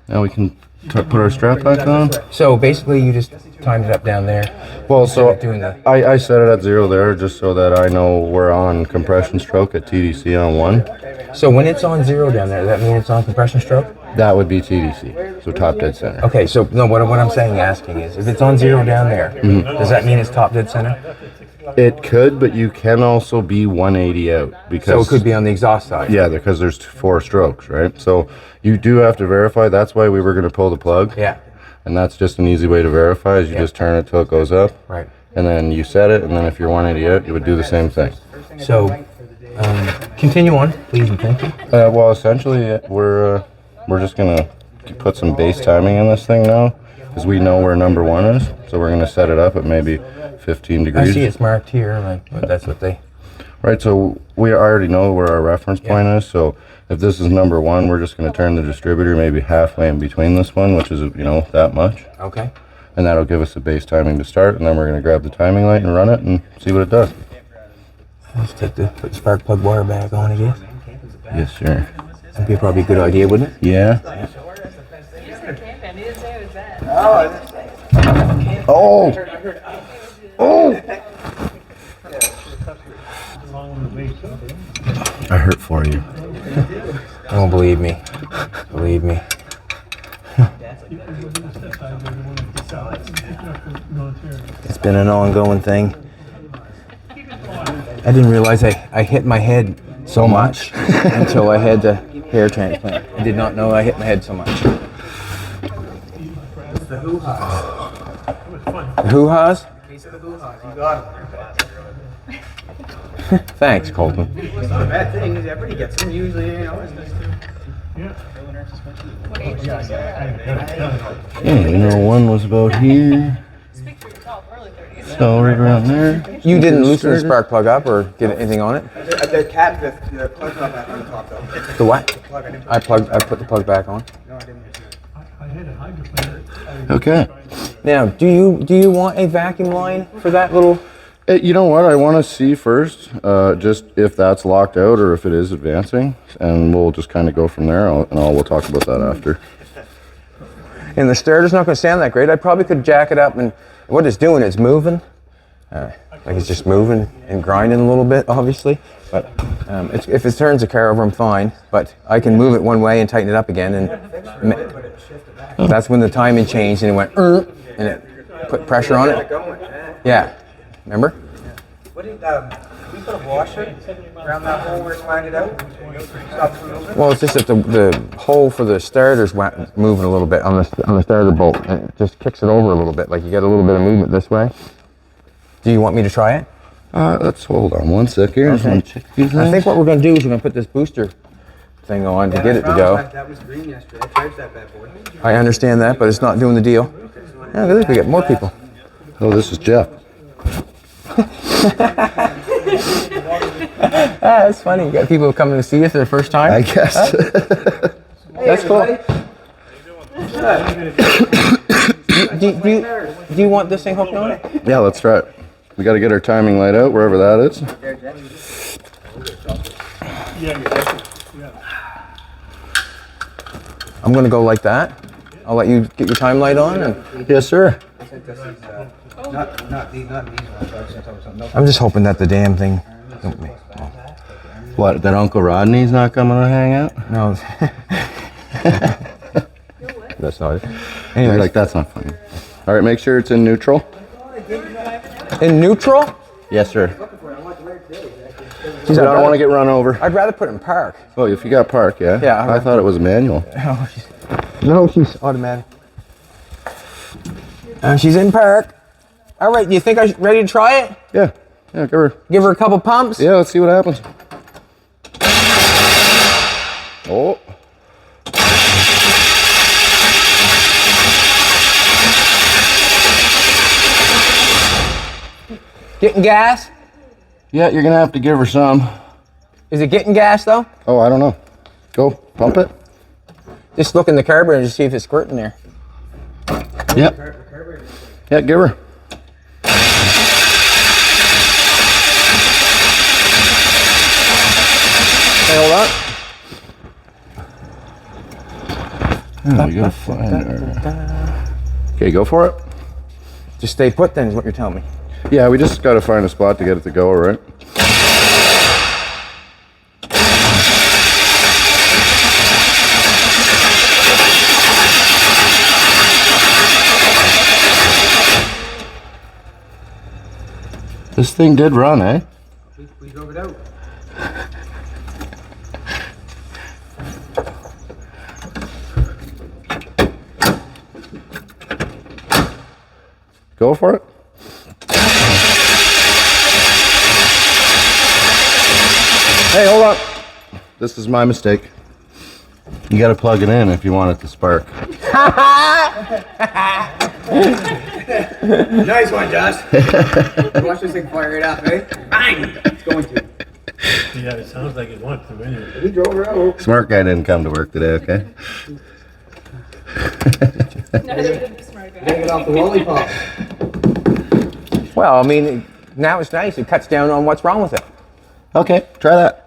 now we can put our strap back on. so basically you just timed it up down there. Well, so Doing the I set it at 0 there just so that I know we're on compression stroke at TDC on 1. So when it's on 0 down there, does that mean it's on compression stroke? That would be TDC, so top dead center. Okay, so no, what I'm asking is, if it's on 0 down there, does that mean it's top dead center? It could, but you can also be 180 out because So it could be on the exhaust side. yeah, because there's 4 strokes, right? So you do have to verify. That's why we were going to pull the plug. Yeah. And that's just an easy way to verify is you just turn it till it goes up. Right. And then you set it, and then if you're 180 out, you would do the same thing. So continue on, please and thank you. Well, essentially, we're just gonna put some base timing in this thing now, because we know where number 1 is. So we're gonna set it up at maybe 15 I degrees. see it's marked here, like that's what they. Right. So we already know where our reference point is. So if this is number 1, we're just gonna turn the distributor maybe halfway in between this one, which is that much, Okay. and that'll give us a base timing to start. And then we're gonna grab the timing light and run it and see what it does. Let's put the spark plug wire back on, I guess. Yes, sir. That'd be probably a good idea, wouldn't it? Yeah. You said camping, you didn't say it was that. Oh. Oh. I hurt for you. Oh, believe me. Believe me. It's been an ongoing thing. I didn't realize I hit my head so much until I had the hair transplant. I did not know I hit my head so much. It's the hoo-haws. The hoo-haws? Piece of the hoo-haws. You got it. Thanks, Colton. It's not a bad thing. Everybody gets them. Usually, it's nice too. What age did you start? Yeah, we know 1 was about here. Speak for yourself, early 30s. So right around there. You didn't loosen the spark plug up or get anything on it? The cap, the plug's not back on the top though. The what? Plug, I didn't. I put the plug back on. No, I didn't. I had a hydroplane. Okay. Now, do you want a vacuum line for that little? You know what? I want to see first, just if that's locked out or if it is advancing, and we'll just kind of go from there. We'll talk about that after. And the starter's not going to sound that great. I probably could jack it up, and what it's doing, it's moving. Like it's just moving and grinding a little bit, obviously. But if it turns the car over, I'm fine. But I can move it one way and tighten it up again, and that's when the timing changed and it went, and it put pressure on it. Yeah. Remember? What did we put a washer around that hole where it's landed out? Stop moving? Well, it's just that the hole for the starter's moving a little bit on the starter bolt, and it just kicks it over a little bit. Like you get a little bit of movement this way. Do you want me to try it? Let's hold on one sec here. Okay. Check these I things. think what we're going to do is we're going to put this booster thing on to get it to go. That was green yesterday. I charged that bad boy. I understand that, but it's not doing the deal. Yeah, look, we got more people. Oh, this is Jeff. That's funny. You got people coming to see you for the first time. I guess. That's cool. Do you want this thing hooked on it? Yeah, let's try it. We got to get our timing light out wherever that is. I'm going to go like that. I'll let you get your time light on. And Yes, sir. Not these ones. I'm just hoping that the damn thing. What, that Uncle Rodney's not coming to hang out? No. That's not it. You're Anyway, like, that's not funny. All right, make sure it's in neutral. in neutral? Yes, sir. Geez, I don't want to get run over. I'd rather put it in park. Oh, if you got park, yeah? Yeah, I thought it was manual. No, she's automatic. She's in park. All right, you think I'm ready to try it? Yeah. Yeah, Give her a couple pumps? Yeah, let's see what happens. Oh. Getting gas? Yeah, you're going to have to give her some. Is it getting gas though? Oh, I don't know. Go, pump it. Just look in the carburetor to see if it's squirting there. Yep. Yeah, give her. Hey, hold on. Oh, we gotta find her. Okay, go for it. Just stay put then is what you're telling me. Yeah, we just gotta find a spot to get it to go, right? This thing did run, eh? We drove it out. Go for it. Hey, hold on. This is my mistake. You gotta plug it in if you want it to spark. Nice one, Josh. Watch this thing fire it up, eh? Bang! It's going to. Yeah, it sounds like it wants to anyway. We drove her out. Smart guy didn't come to work today, okay? No, they're smart guy. Take it off the lollipop. Well, I mean, now it's nice. It cuts down on what's wrong with it. Okay, try that.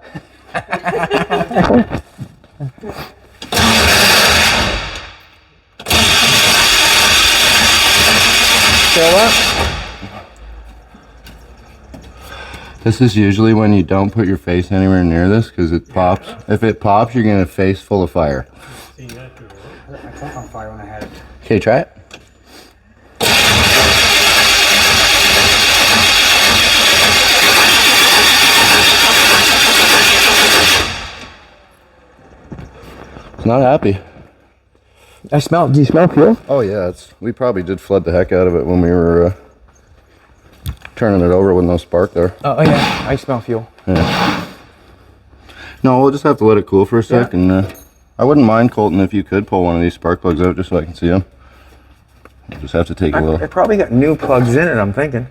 This is usually when you don't put your face anywhere near this because it pops. If it pops, you're getting a face full of fire. See that too, right? My truck on fire when I had it. Okay, try it. It's not happy. I smell. Do you smell fuel? Oh yeah, we probably did flood the heck out of it when we were turning it over with no spark there. Oh yeah, I smell fuel. Yeah. No, we'll just have to let it cool for a sec, and I wouldn't mind, Colton, if you could pull one of these spark plugs out just so I can see them. We'll just have to take a little. It probably got new plugs in it. I'm thinking.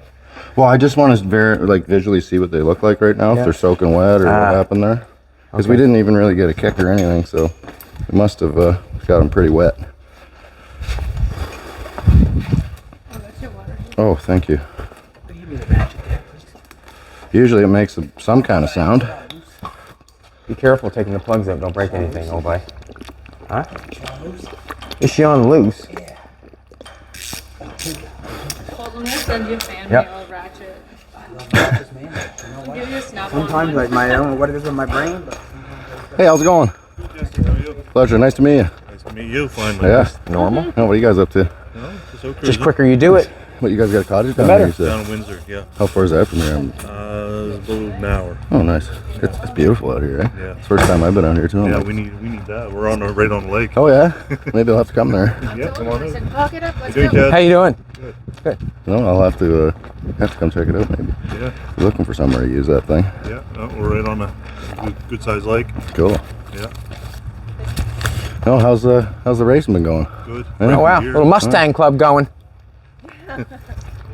Well, I just want to visually see what they look like right now, if they're soaking wet or what happened there, because we didn't even really get a kick or anything, so it must have got them pretty wet. Oh, thank you. Usually it makes some kind of sound. Be careful taking the plugs out. Don't break anything, oh boy. Huh? Is she on loose? Well, I'm gonna send you a fan Yep. mail ratchet. Just man, you know I'll what? give you a snap Sometimes like I don't know what it is with my brain, but Hey, how's it going? Jesse, how are you? Pleasure. Nice to meet you. Nice to meet you, finally. Yeah. Normal. Oh, what are you guys up to? No, just out Just cruising. quicker you do it. What, you guys got a cottage down better. here, you said? Down in Windsor, yeah. How far is that from here? About an hour. Oh, nice. It's beautiful out here, eh? Yeah. It's the first time I've been out here, too. I'm Yeah, like, we need that. We're right on the lake. oh, yeah? Maybe I'll have to come there. Yeah, come on I in. said, pack it up, let's Good, go. Kat? How you doing? No, I'll have to come check it out, maybe. Yeah, You're looking for somewhere to use that thing. yeah. No, we're right on a good sized lake. Cool. Yeah, No, how's the racing been going? good. Yeah. Oh wow, Here. little Mustang club going.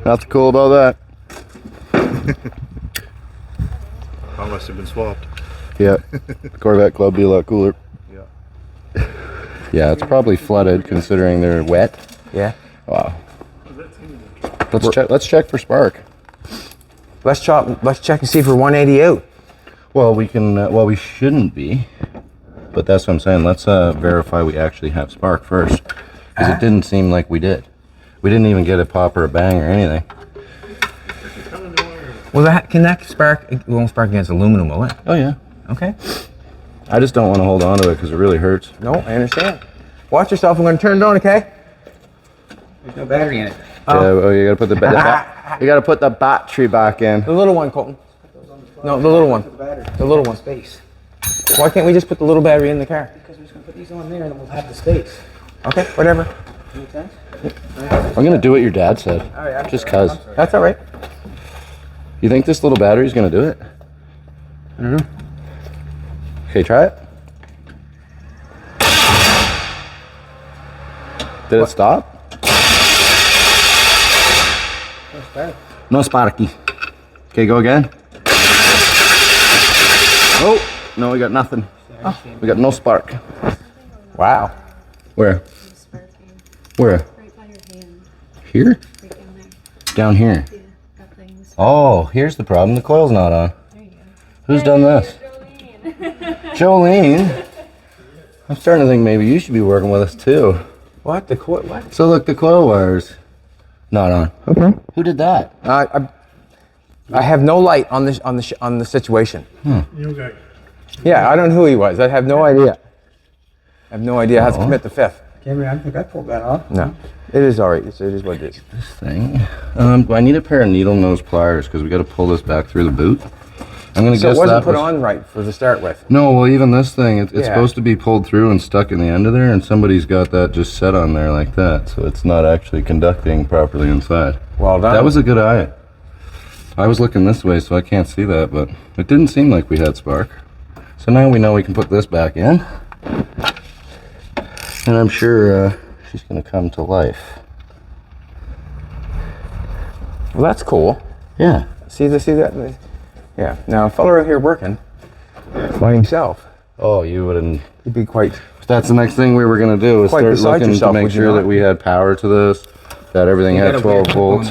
Nothing cool about that. I must have been swapped. Yeah. Corvette Club be a lot cooler. Yeah. Yeah, it's probably flooded considering they're wet. Yeah. Wow. Let's check for spark. Let's check and see if we're 180 out. Well, we can. Well, we shouldn't be, but that's what I'm saying. Let's verify we actually have spark first, because it didn't seem like we did. We didn't even get a pop or a bang or anything. Well, can that spark? It won't spark against aluminum, will it? Oh yeah. Okay. I just don't want to hold on to it because it really hurts. No, I understand. Watch yourself. I'm going to turn it on, okay? there's no battery in it. Yeah. Oh, you gotta put the you gotta put the battery back in. The little one, Colton. No, the little one. The little one. Space. Why can't we just put the little battery in the car? Because we're just gonna put these on there and then we'll have the space. Okay, whatever. Make sense? I'm gonna do what your dad said. All right, Just cause. That's all right. You think this little battery's gonna do it? I don't know. Okay, try it. Did it stop? No sparky. Okay, go again. Oh, no, we got nothing. We got no spark. Wow. Where? Sparking Where? right by your hand, Here? right down there. Down here. Yeah, that thing's. Oh, here's the problem. The coil's not on. There you go. Who's done this? Jolene. I'm starting to think maybe you should be working with us too. What? The coil? What? So look, the coil wire's not on. Okay. Who did that? I have no light on the situation. You guys. Yeah, I don't know who he was. I have no idea. I have no idea how to commit the fifth. Cameron, I think I pulled that off. No. It is all right. It is what it is. this thing. I need a pair of needle nose pliers because we got to pull this back through the boot. I'm gonna So guess it wasn't that put was- on right for the start with. No, well, even this thing, it's Yeah. supposed to be pulled through and stuck in the end of there, and somebody's got that just set on there like that, so it's not actually conducting properly inside. Well done. That was a good eye. I was looking this way, so I can't see that, but it didn't seem like we had spark. So now we know we can put this back in, and I'm sure she's gonna come to life. Well, that's cool. Yeah. See that? Yeah. Now, a fella out here working by himself, Oh, you wouldn't. he'd be quite. That's the next thing we were gonna do is Quite start beside looking yourself, to make would you sure not? that we had power to this, that everything had 12 volts.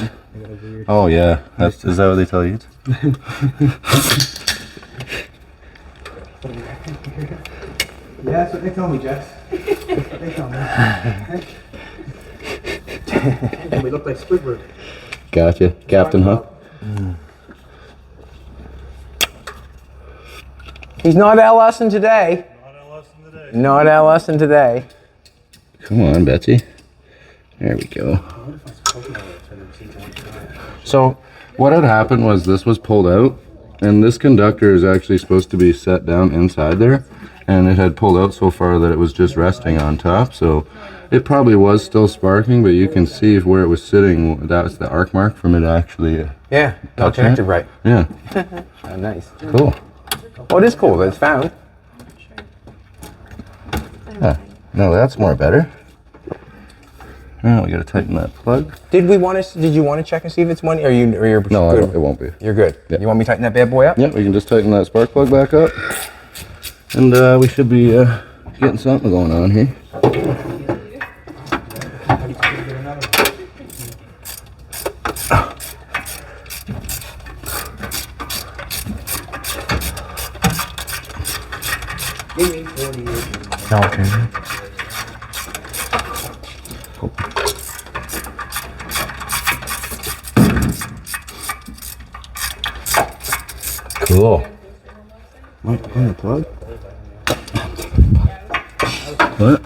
Oh yeah, is that what they tell you? Yeah, that's what they tell me, Jess. That's what they tell me. We look like Squidward. Gotcha, Captain Hook. He's not LSing today. Not a lesson today. Not LSing today. Come on, Betsy. There we go. So what had happened was this was pulled out, and this conductor is actually supposed to be set down inside there, and it had pulled out so far that it was just resting on top. So it probably was still sparking, but you can see where it was sitting. That's the arc mark from it actually. Yeah. Not Touching it? connected right. Yeah, Oh, nice. cool. Well, it is cool that it's found. Yeah. No, that's more better. Now we gotta tighten that plug. Did you want to check and see if it's one? Or you're No, good? it won't be. You're good. Yeah. You want me to tighten that bad boy up? Yep, we can just tighten that spark plug back up, and we should be getting something going on here. Okay. Cool. What? On the plug? What?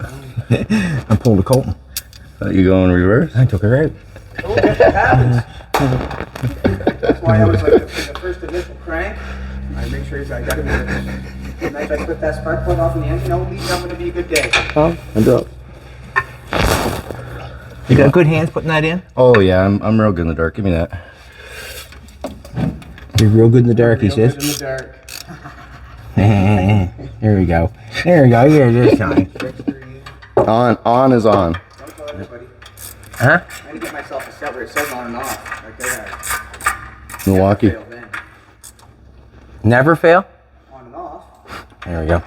I pulled a Colton. Thought you go in reverse? I took it right. Oh, yes, it happens. That's why I was like, the first initial crank, I make sure I got it. The night I put that spark plug off in the engine, it's not going to be a good day. Oh, I dropped. You got good hands putting that in? Oh yeah, I'm real good in the dark. Give me that. You're real good in the dark, he Real says. good in the dark. There we go. There we go. Here it is, Johnny. On is on. Don't tell everybody. Huh? I had to get myself a set where it says on and off, like they have. Milwaukee. Fail then. Never fail? On and off. There we go.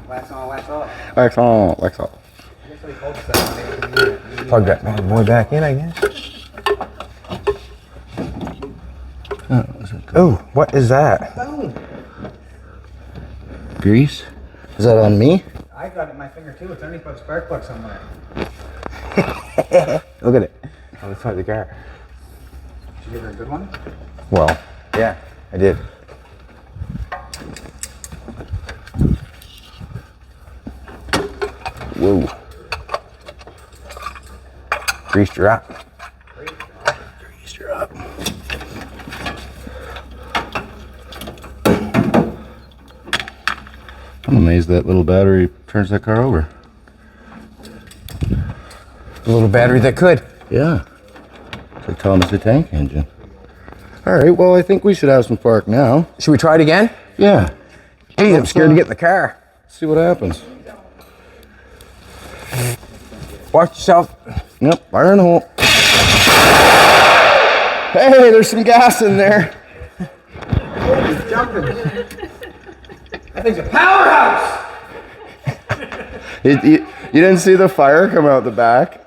Wax on, wax off. Wax on, wax off. I guess they called that. Plug that bad boy back in, I guess. Oh, what is that? Boom. Grease? Is that on me? I got it in my finger too. It's underneath by the spark plug somewhere. Look at it. On the side of the car. Did you give her a good one? Well, yeah, I did. Whoa. Greased her up. Greased her up. I'm amazed that little battery turns that car over. A little battery that could. Yeah. It's like Thomas the Tank Engine. All right, well, I think we should have some spark now. Should we try it again? Yeah. Hey, I'm scared to get in the car. See what happens. Watch yourself. Yep, fire in the hole. Hey, there's some gas in there. He's jumping. That thing's a powerhouse! You didn't see the fire come out the back?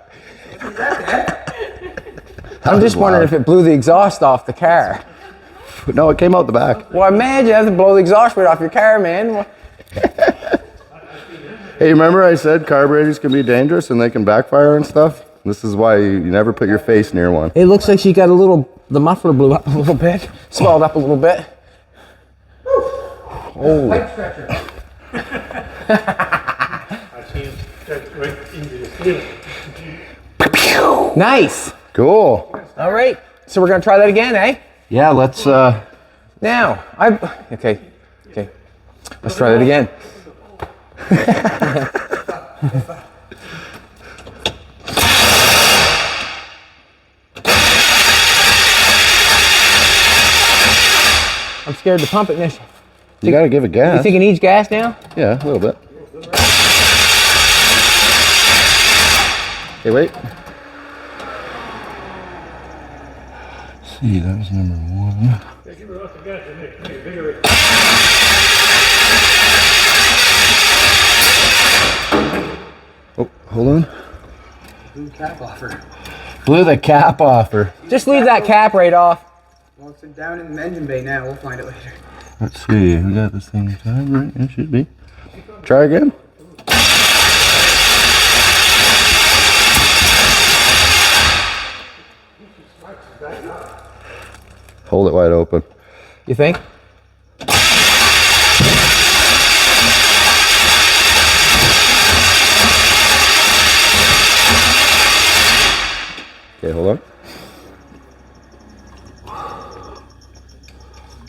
I'm just wondering if it blew the exhaust off the car. No, it came out the back. Well, imagine you have to blow the exhaust right off your car, man. Well, Hey, remember I said carburetors can be dangerous and they can backfire and stuff? This is why you never put your face near one. it looks like she got the muffler blew up a little bit, swelled up a little bit. Oh, Pipe stretcher. I can't get right into the ceiling. nice. Cool. All right, so we're gonna try that again, eh? Yeah, let's, Now, okay, let's try that again. I'm scared to pump it, Nish. you gotta give it gas. You think it needs gas now? Yeah, a little bit. Hey, wait. Let's see, that was number 1. Give her lots of gas in there. Make it bigger. Oh, hold on. Blue cap offer. Blew the cap off her. Just leave that cap right off. Well, it's down in the engine bay now. We'll find it later. Let's see, we got this thing timed right? It should be. Try again. Hold it wide open. You think? Okay, hold on.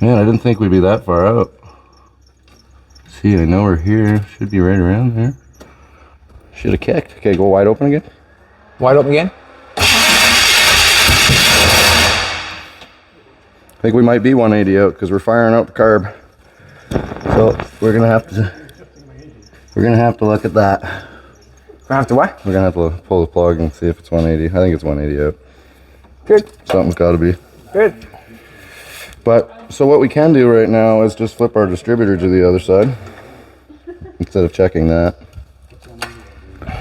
Man, I didn't think we'd be that far out. See, I know we're here. Should be right around there. Should have kicked. Okay, go wide open again. Wide open again? I think we might be 180 out because we're firing out the carb. So we're gonna have to look at that. Gonna have to what? We're gonna have to pull the plug and see if it's 180. I think it's 180 out. Good, Something's got to be. good. But so what we can do right now is just flip our distributor to the other side instead of checking that.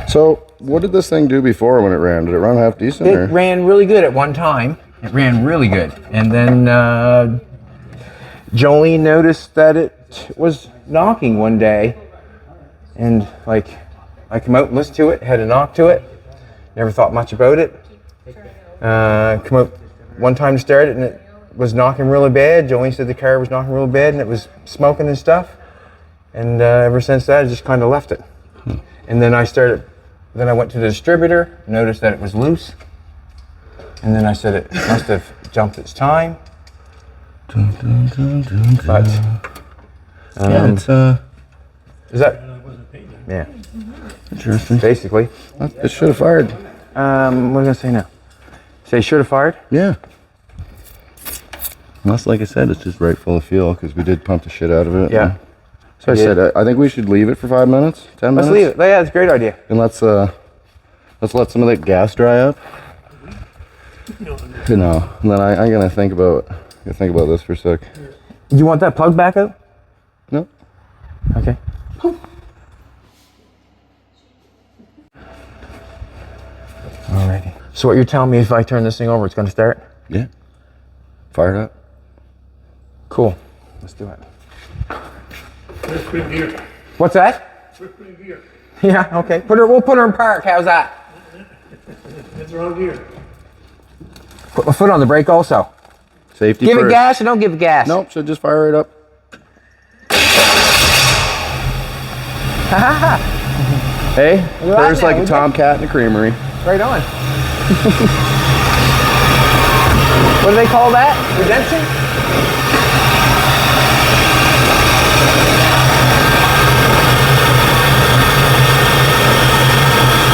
So what did this thing do before when it ran? Did it run half decent? It Or? ran really good at one time. It ran really good. And then Jolene noticed that it was knocking one day. And like, I come out and listen to it, had a knock to it, never thought much about it. Come out one time to start it and it was knocking really bad. Jolene said the car was knocking really bad and it was smoking and stuff. And ever since that, I just kind of left it. And then then I went to the distributor, noticed that it was loose. And then I said it must have jumped its time. But, yeah, it's, is that, I wasn't paid then. yeah, interesting. basically. It should have fired. What am I gonna say now? Say should have fired? Yeah. Unless, like I said, it's just right full of fuel because we did pump the shit out of it. Yeah. So I said, I think we should leave it for 5 minutes, 10 minutes. Let's leave it. Yeah, that's a great idea. And let's let some of that gas dry up. No, And then I'm gonna think about this for a sec. Do you want that plug back out? No. Okay. Alrighty. So what you're telling me, if I turn this thing over, it's gonna start? Yeah. Fire it up. Cool. Let's do it. Where's Queen Gear? What's that? Where's Queen Gear? Yeah, okay. We'll put her in park. How's that? That's the wrong gear. Put my foot on the brake also. Safety Give first. it gas or don't give it gas? Nope, so just fire it up. Hey, that first now, like a we tomcat in a creamery. Right on. What do they call that? Redemption?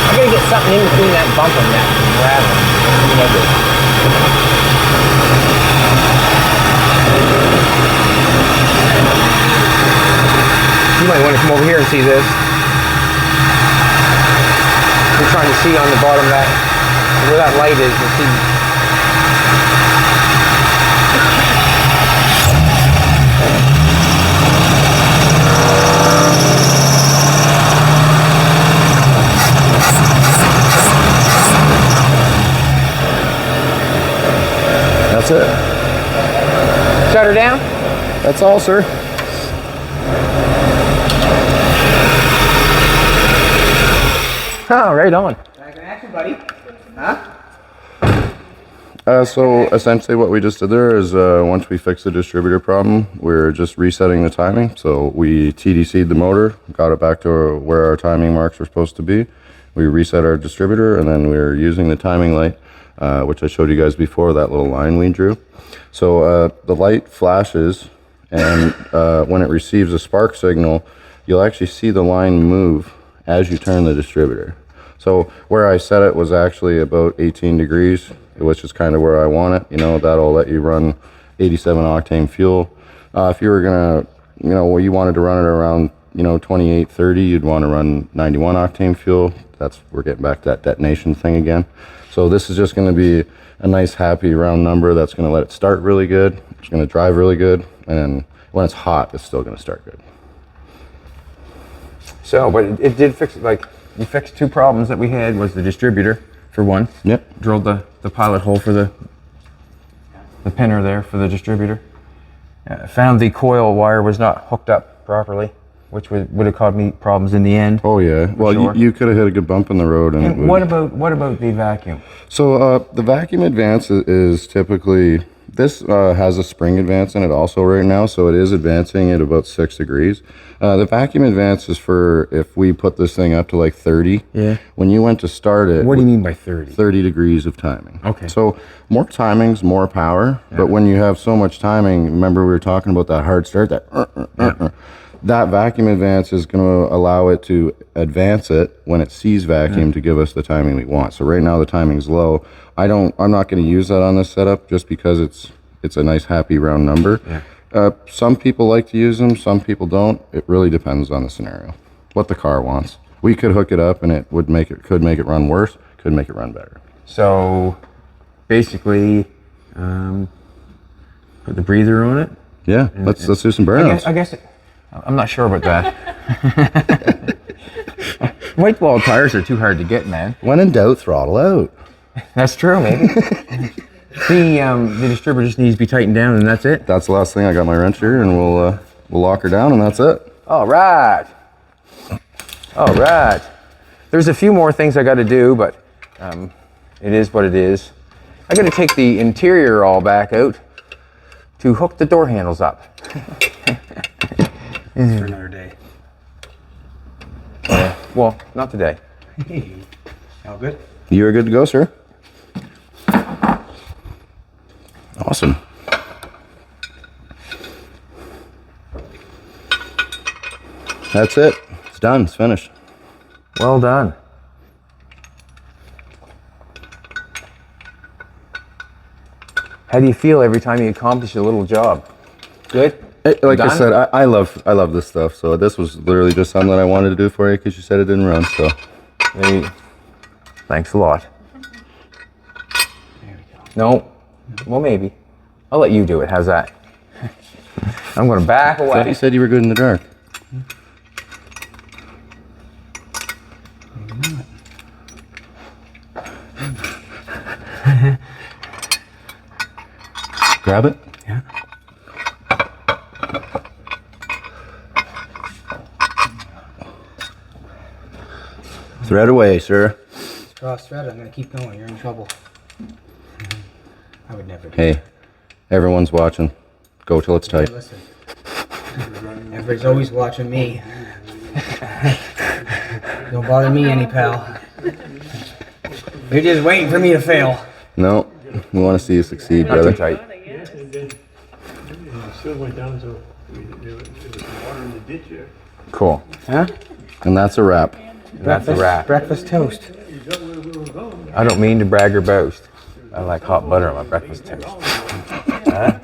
I gotta get something in between that bump and that rattle. You might want to come over here and see this. We're trying to see on the bottom of that, where that light is, you see. That's it. Shut her down? That's all, sir. Oh, right on. Back in action, buddy. Huh? So essentially what we just did there is once we fixed the distributor problem, we're just resetting the timing. So we TDC'd the motor, got it back to where our timing marks were supposed to be. We reset our distributor and then we're using the timing light, which I showed you guys before, that little line we drew. So the light flashes and when it receives a spark signal, you'll actually see the line move as you turn the distributor. So where I set it was actually about 18 degrees, which is kind of where I want it. You know, that'll let you run 87 octane fuel. If you were gonna, you wanted to run it around, 28, 30, you'd want to run 91 octane fuel. We're getting back to that detonation thing again. So this is just gonna be a nice, happy round number that's gonna let it start really good. It's gonna drive really good. And when it's hot, it's still gonna start good. So, but it did fix it. Like, you fixed two problems that we had. Was the distributor for one. Yep. Drilled the pilot hole for the pinner there for the distributor. Found the coil wire was not hooked up properly, which would have caused me problems in the end. Oh yeah. Well, sure. you could have hit a good bump in the road. And it would... what about the vacuum? So the vacuum advance is typically, this has a spring advance in it also right now, so it is advancing at about 6 degrees. The vacuum advance is for if we put this thing up to like 30. Yeah. When you went to start it, What do you mean by 30? 30 degrees of timing. Okay. So more timings, more power. Yeah. But when you have so much timing, remember we were talking about that hard start, that vacuum advance is going to allow it to advance it when it sees vacuum to give us the timing we want. So right now the timing's low. I'm not going to use that on this setup just because it's a nice happy round number. Yeah. Some people like to use them, some people don't. It really depends on the scenario, what the car wants. We could hook it up and it could make it run worse, could make it run better. So, basically, put the breather on it. Yeah, let's do some burnouts. I guess I'm not sure about that. White wall tires are too hard to get, man. When in doubt, throttle out. That's true, maybe. The distributor just needs to be tightened down, and that's it. That's the last thing. I got my wrench here, and we'll lock her down, and that's it. All right. All right. There's a few more things I got to do, but it is what it is. I got to take the interior all back out to hook the door handles up. For another day. Well, not today. All good? You are good to go, sir. Awesome. That's it. It's done. It's finished. Well done. How do you feel every time you accomplish a little job? Good? Like I Done? said, I love this stuff. So this was literally just something that I wanted to do for you because you said it didn't run. So Hey, thanks a lot. No, well maybe. I'll let you do it. How's that? I'm going to back I thought away. you said you were good in the dark. Grab it. Yeah. Thread away, sir. Cross thread, I'm gonna keep going. You're in trouble. I would never do Hey, everyone's watching. Go till it's that. tight. Listen. Everybody's always watching me. Don't bother me any, pal. They're just waiting for me to fail. No, we want to see you succeed, Not too brother. tight. And then it still went down, so there was some water in the ditch there. Cool. Huh? And that's a wrap. That's a wrap. Breakfast toast. You got where we were going. I don't mean to brag or boast. I like hot butter on my breakfast toast. Huh?